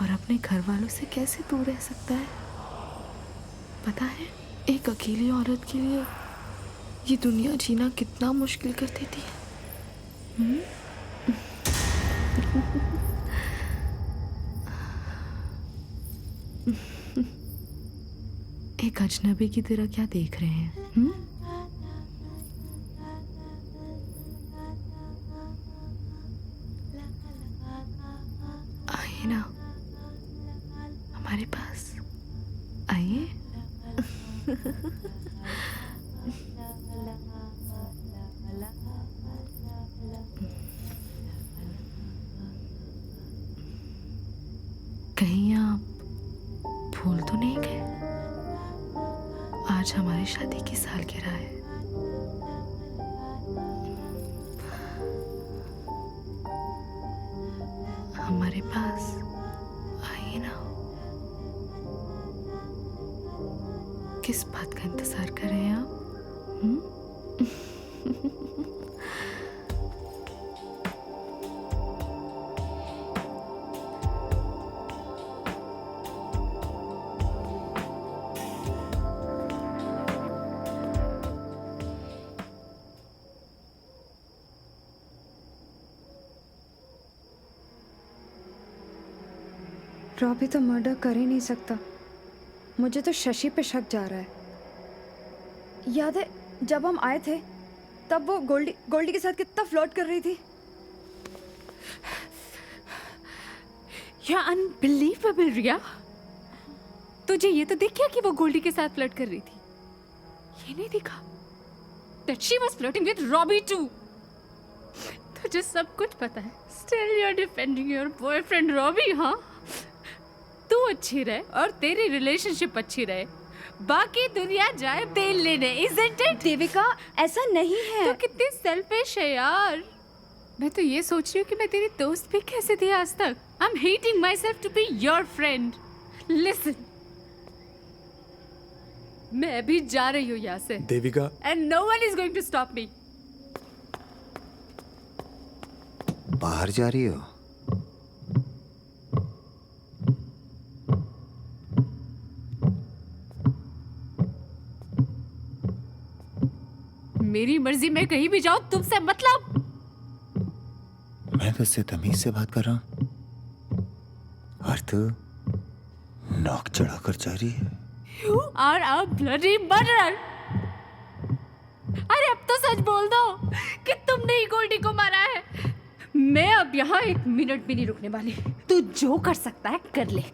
और अपने घर वालों से कैसे दूर रह सकता है? पता है, एक अकेली औरत के लिए ये दुनिया जीना कितना मुश्किल कर देती है। एक अजनबी की तरह क्या देख रहे हैं? हमारे पास आइए। कहीं आप भूल तो नहीं गए? आज हमारी शादी की सालगिरह है। हमारे पास आइए ना। किस बात का इंतजार कर रहे हैं आप? रॉबी तो मर्डर कर ही नहीं सकता। मुझे तो शशि पे शक जा रहा है। याद है जब हम आए थे तब वो गोल्डी के साथ कितना फ्लर्ट कर रही थी। या अनबिलीवेबल रिया, तुझे ये तो दिख गया कि वो गोल्डी के साथ फ्लर्ट कर रही थी? ये नहीं दिखा that she was flirting with Robbie too? तुझे सब कुछ पता है, still you're defending your boyfriend Robbie, हाँ? तू अच्छी रहे और तेरी रिलेशनशिप अच्छी रहे, बाकी दुनिया जाए तेल लेने, isn't it? देविका ऐसा नहीं है। तो कितनी सेल्फिश है यार। मैं तो ये सोच रही हूँ कि मैं तेरी दोस्त भी कैसे थी आज तक। I'm hating myself to be your friend. Listen, मैं अभी जा रही हूँ यहाँ से। Devika. And no one is going to stop me. बाहर जा रही हो? मेरी मर्जी, मैं कहीं भी जाऊँ, तुमसे मतलब। मैं तो उससे तमीज से बात कर रहा हूँ और तू नौक चढ़ाकर जा रही है। You are a bloody murderer. अरे अब तो सच बोल दो कि तुमने ही गोल्डी को मारा है। मैं अब यहाँ 1 मिनट भी नहीं रुकने वाली। तू जो कर सकता है कर ले।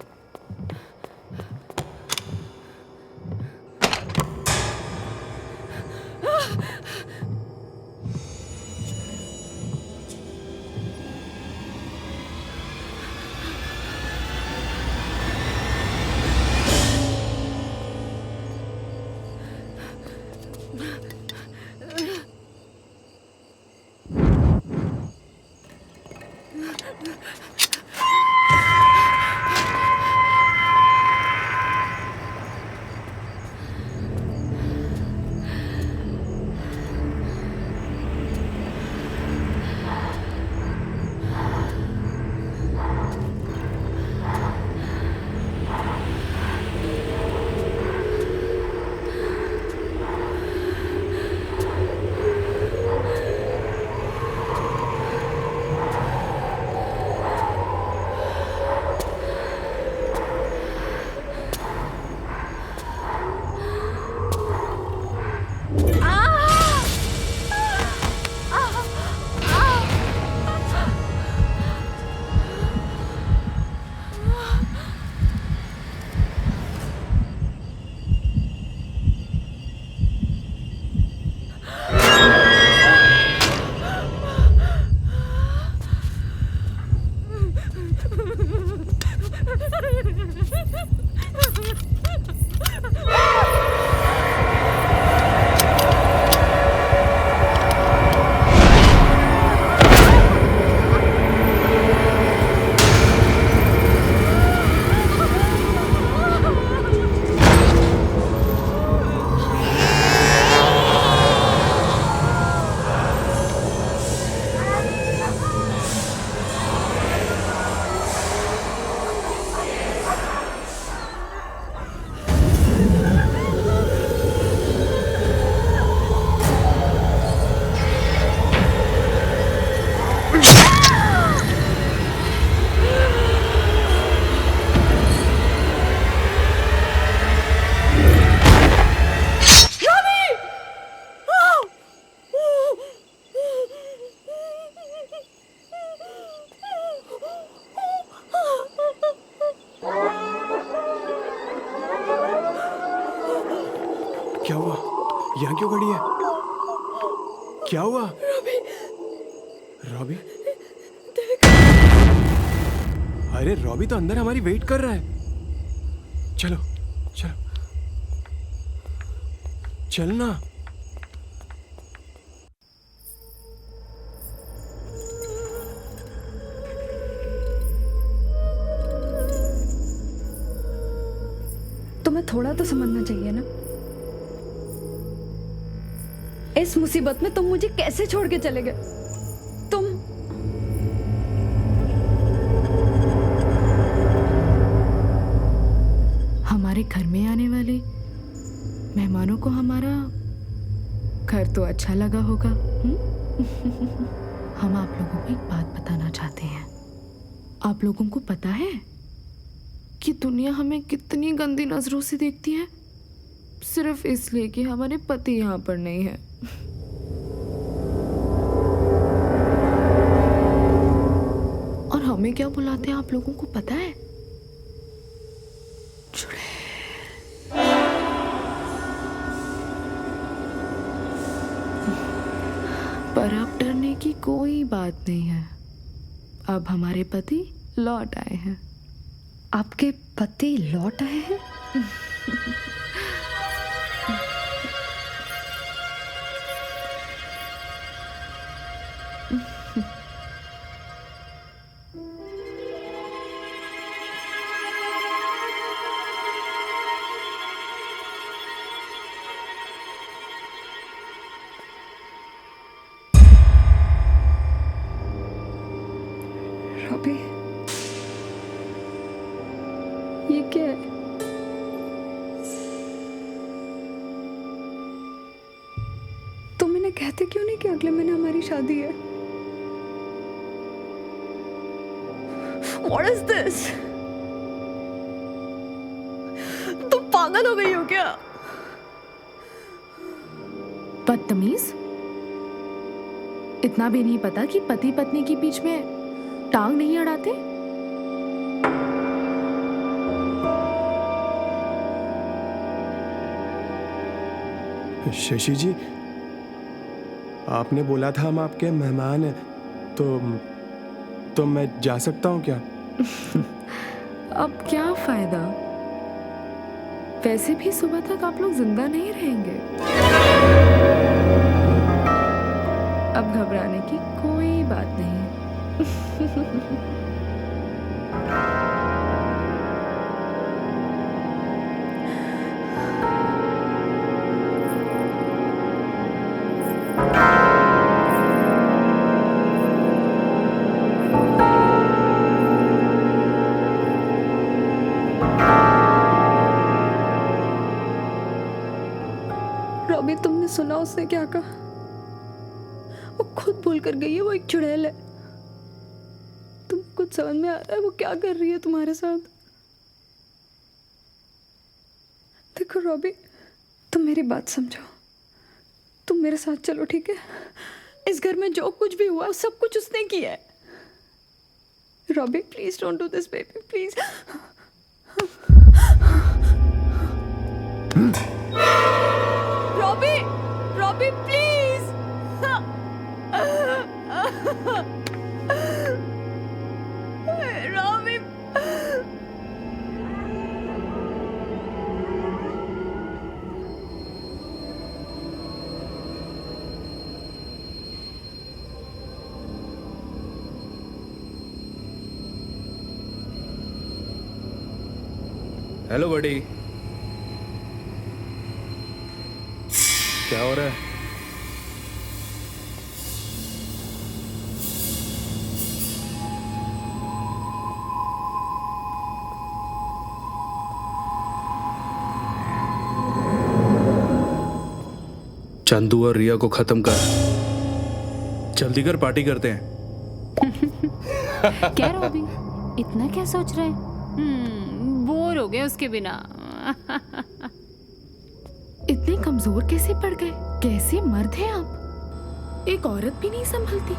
क्या हुआ? यहाँ क्यों खड़ी है? क्या हुआ? रॉबी? अरे रॉबी तो अंदर हमारी वेट कर रहा है। चलो चलो चलना। तुम्हें थोड़ा तो समझना चाहिए ना, इस मुसीबत में तुम मुझे कैसे छोड़ के चले गए? तुम हमारे घर में आने वाले मेहमानों को हमारा घर तो अच्छा लगा होगा। हम आप लोगों को एक बात बताना चाहते हैं। आप लोगों को पता है कि दुनिया हमें कितनी गंदी नजरों से देखती है, सिर्फ इसलिए कि हमारे पति यहाँ पर नहीं है। और हमें क्या बुलाते हैं आप लोगों को पता है? पर अब डरने की कोई बात नहीं है। अब हमारे पति लौट आए हैं। आपके पति लौट आए हैं? रॉबी, ये क्या है? तुम इन्हें कहते क्यों नहीं कि अगले महीने हमारी शादी है? What is this? तुम पागल हो गई हो क्या? बदतमीज, इतना भी नहीं पता कि पति पत्नी के बीच में टांग नहीं अड़ाते? शशि जी, आपने बोला था हम आपके मेहमान हैं, तो मैं जा सकता हूँ क्या? अब क्या फायदा? वैसे भी सुबह तक आप लोग जिंदा नहीं रहेंगे। अब घबराने की कोई बात नहीं है। रॉबी, तुमने सुना उसने क्या कहा? वो खुद भूल कर गई है वो एक चुड़ैल है। तुम कुछ समझ में आ रहा है वो क्या कर रही है तुम्हारे साथ? देखो रॉबी, तुम मेरी बात समझो। तुम मेरे साथ चलो, ठीक है? इस घर में जो कुछ भी हुआ सब कुछ उसने किया है। Robbie please don't do this baby, please. Robbie, Robbie please. Robbie, hello बड़ी, क्या हो रहा है? चंदू और रिया को खत्म कर, जल्दी कर, पार्टी करते हैं। क्या रॉबी, इतना क्या सोच रहे हैं? बोर हो गए उसके बिना। इतने कमजोर कैसे पड़ गए? कैसे मर्द हैं आप? एक औरत भी नहीं संभलती।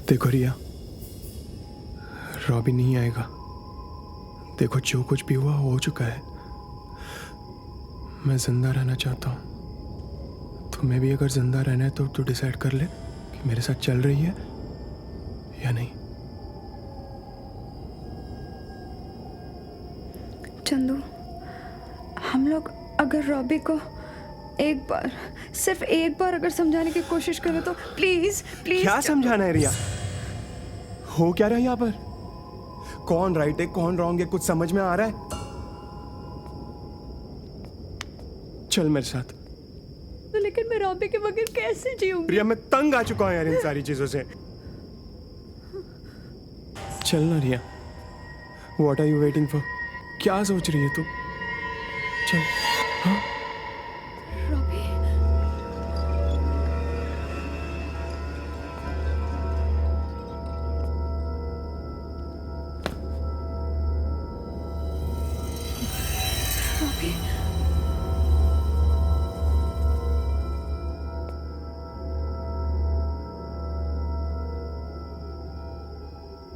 देखो रिया, रॉबी नहीं आएगा। देखो जो कुछ भी हुआ हो चुका है। मैं जिंदा रहना चाहता हूँ। तुम्हें भी अगर जिंदा रहना है तो तू डिसाइड कर ले कि मेरे साथ चल रही है या नहीं। चंदू, हम लोग अगर रॉबी को एक बार, सिर्फ एक बार अगर समझाने की कोशिश करें तो प्लीज प्लीज। क्या समझाना है रिया? हो क्या रहा है यहाँ पर? कौन राइट है कौन रॉन्ग है कुछ समझ में आ रहा है? चल मेरे साथ। लेकिन मैं रॉबी के बगैर कैसे जीऊंगी? रिया मैं तंग आ चुका हूँ यार इन सारी चीजों से। चल ना Riya, what are you waiting for? क्या सोच रही है तू? चल। हाँ रॉबी, रॉबी,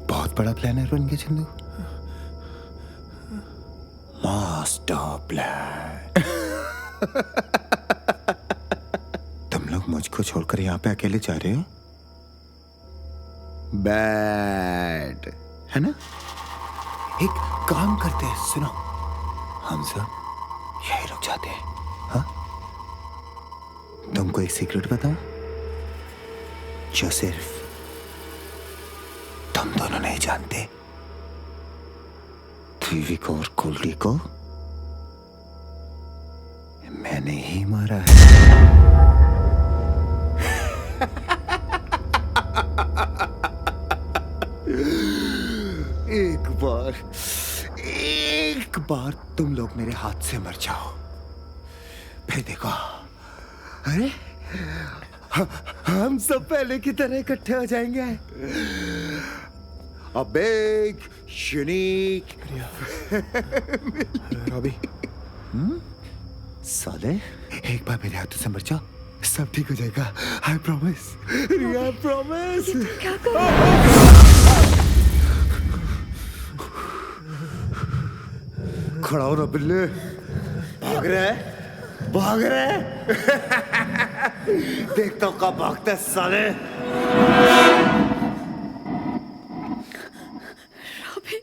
बहुत बड़ा प्लानर बन गया चंदू। Master plan. तुम लोग मुझको छोड़कर यहाँ पे अकेले जा रहे हो? बैड है ना? एक काम करते हैं, सुनो, हम सब यही रुक जाते हैं। हाँ, तुमको एक सीक्रेट बताओ जो सिर्फ तुम दोनों नहीं जानते। टीवी को और कुल्डी को मैंने ही मारा है। एक बार तुम लोग मेरे हाथ से मर जाओ, फिर देखो, अरे हम सब पहले की तरह इकट्ठे हो जाएंगे। A big, unique. रॉबी, साले, एक बार मेरे हाथों से मर जाओ, सब ठीक हो जाएगा। I promise. I promise. क्या कर? खड़ा हो ना बिल्ले, भाग रहे हैं, भाग रहे हैं। देखता हूँ कब भागते हैं साले। Robbie,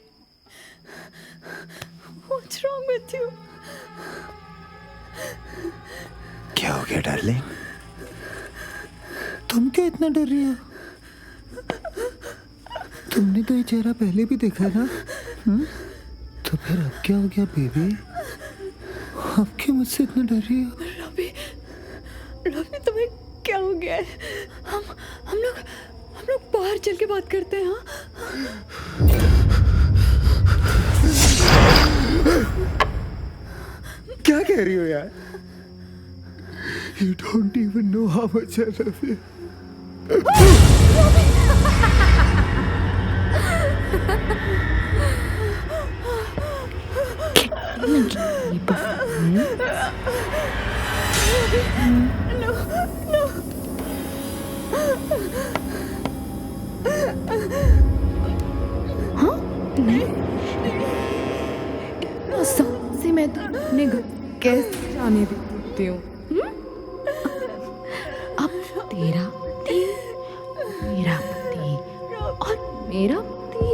what's wrong with you? क्या हो गया डार्लिंग? तुम क्या इतना डर रही हो? तुमने तो ये चेहरा पहले भी देखा है ना? तो फिर अब क्या हो गया बेबी? अब क्यों मुझसे इतना डर रही हो? रॉबी, तुम्हें क्या हो गया है? हम लोग बाहर चल के बात करते हैं। हाँ, क्या कह रही हो यार? You don't even know how much I love you. से मैं तो अपने घर कैसे जाने देती हूँ? अब तेरा पति, मेरा पति और मेरा पति,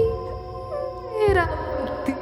मेरा पति।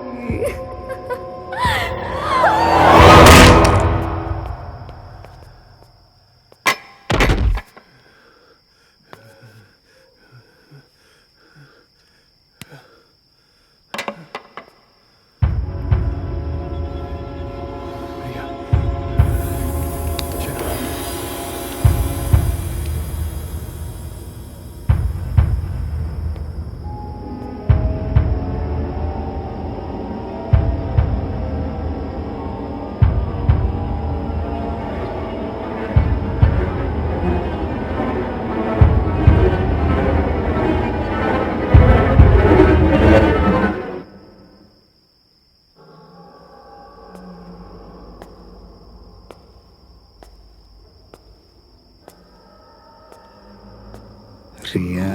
रिया,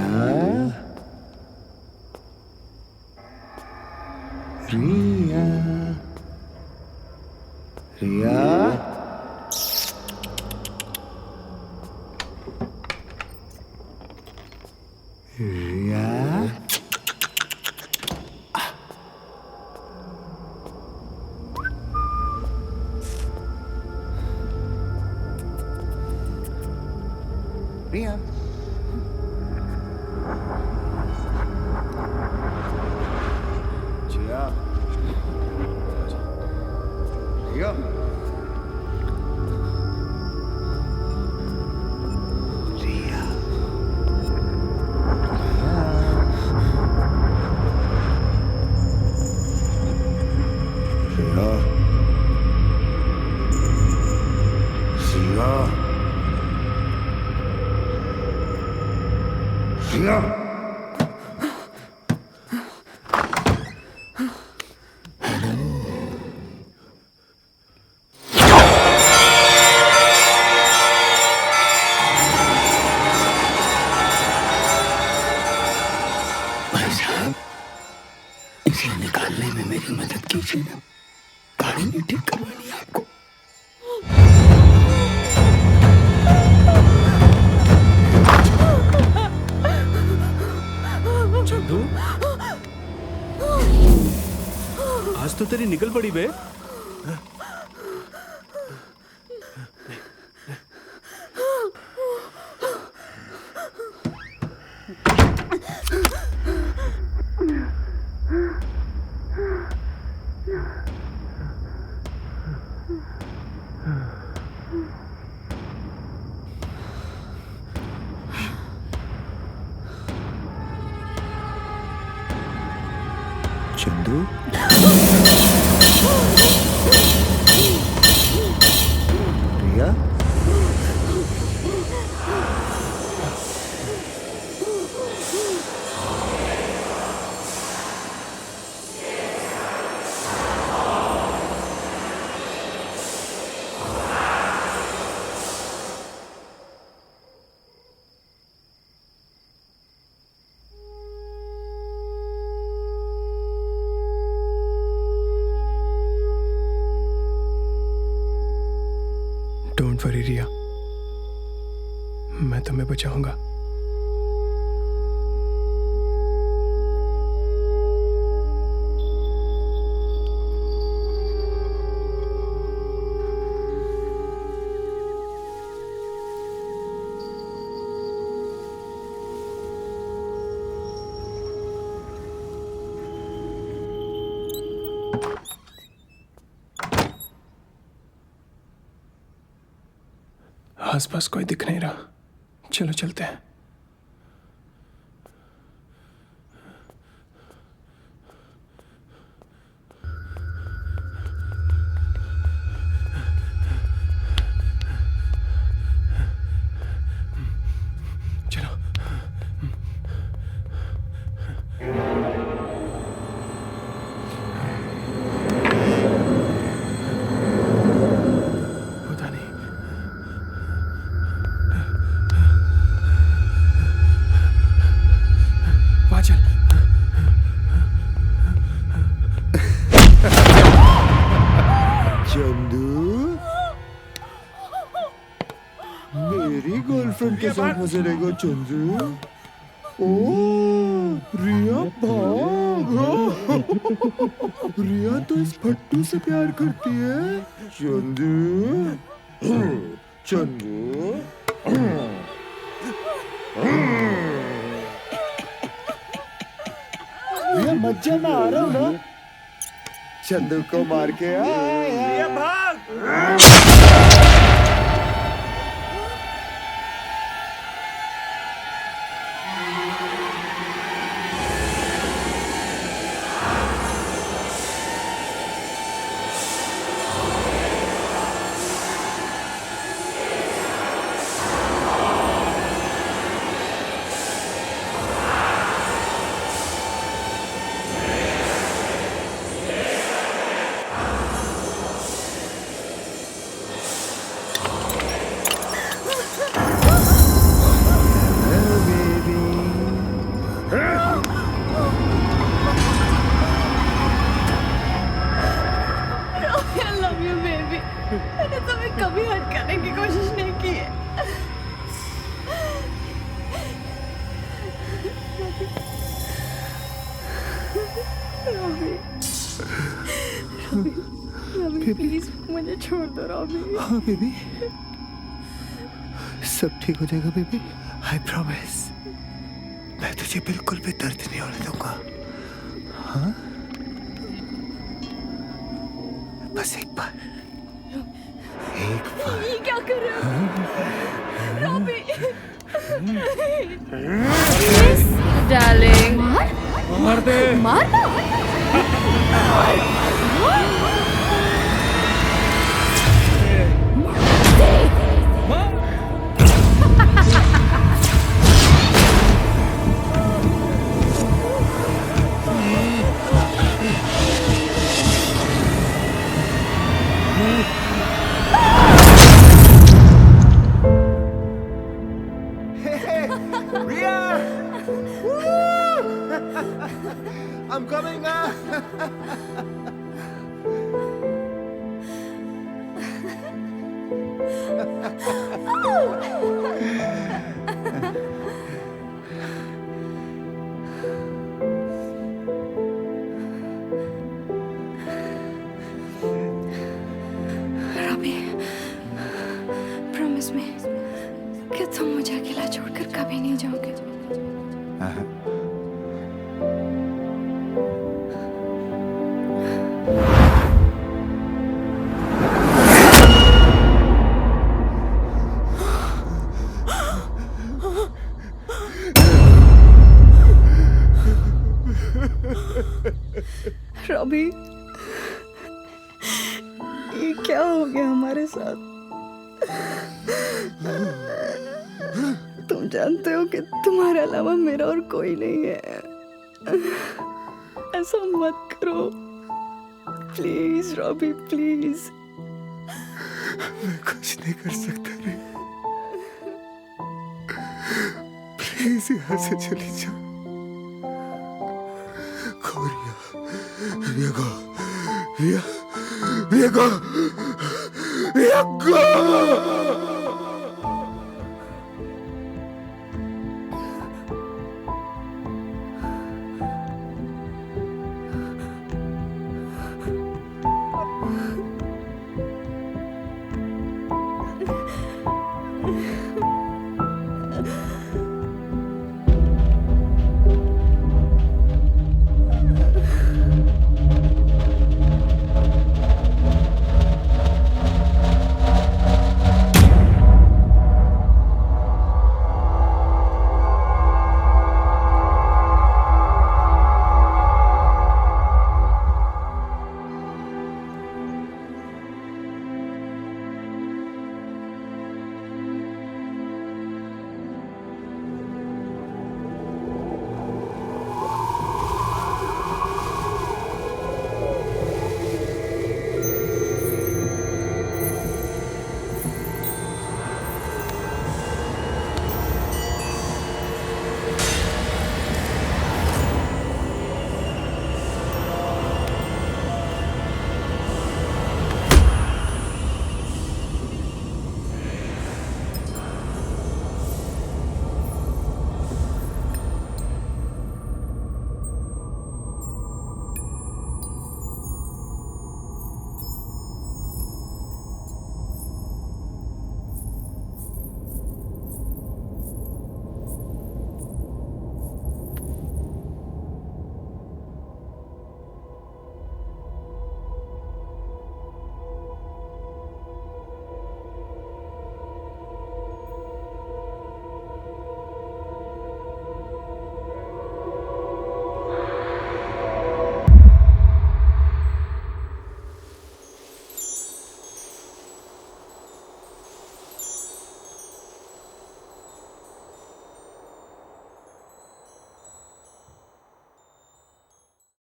रिया रिया रिया रिया जिया रिया रिया रिया रिया भाई साहब, इसे निकालने में मेरी मदद कीजिए ना। गाड़ी नहीं ठीक करवानी है आपको। चंदू, आज तो तेरी निकल पड़ी बे। चंदू रिया डोंट वरी रिया, मैं तुम्हें बचाऊंगा। आसपास कोई दिख नहीं रहा, चलो चलते हैं। चलो पता नहीं, चल। चंदू मेरी गर्लफ्रेंड के साथ मजे रहेगा चंदू। ओ रिया भाग। रिया तो इस फट्टू से प्यार करती है। चंदू चंदू रिया मत जाना, आ रहा हूं ना। चंदू को मार के आया। रॉबी प्लीज मुझे छोड़ दो रॉबी। हाँ बेबी, सब ठीक हो जाएगा बेबी, आई प्रॉमिस। मैं तुझे बिल्कुल भी दर्द नहीं होने दूंगा। हाँ, बस एक बार, एक बार। ये क्या कर रहे हो रॉबी? डार्लिंग मार दे। मार I'm coming up. Robbie promise me कि तुम मुझे अकेला छोड़कर कभी नहीं जाओगे। रॉबी ये क्या हो गया हमारे साथ? तुम जानते हो कि तुम्हारे अलावा मेरा और कोई नहीं है। ऐसा मत करो प्लीज रॉबी प्लीज। मैं कुछ नहीं कर सकता रे, प्लीज यहाँ से चली जा। Viego!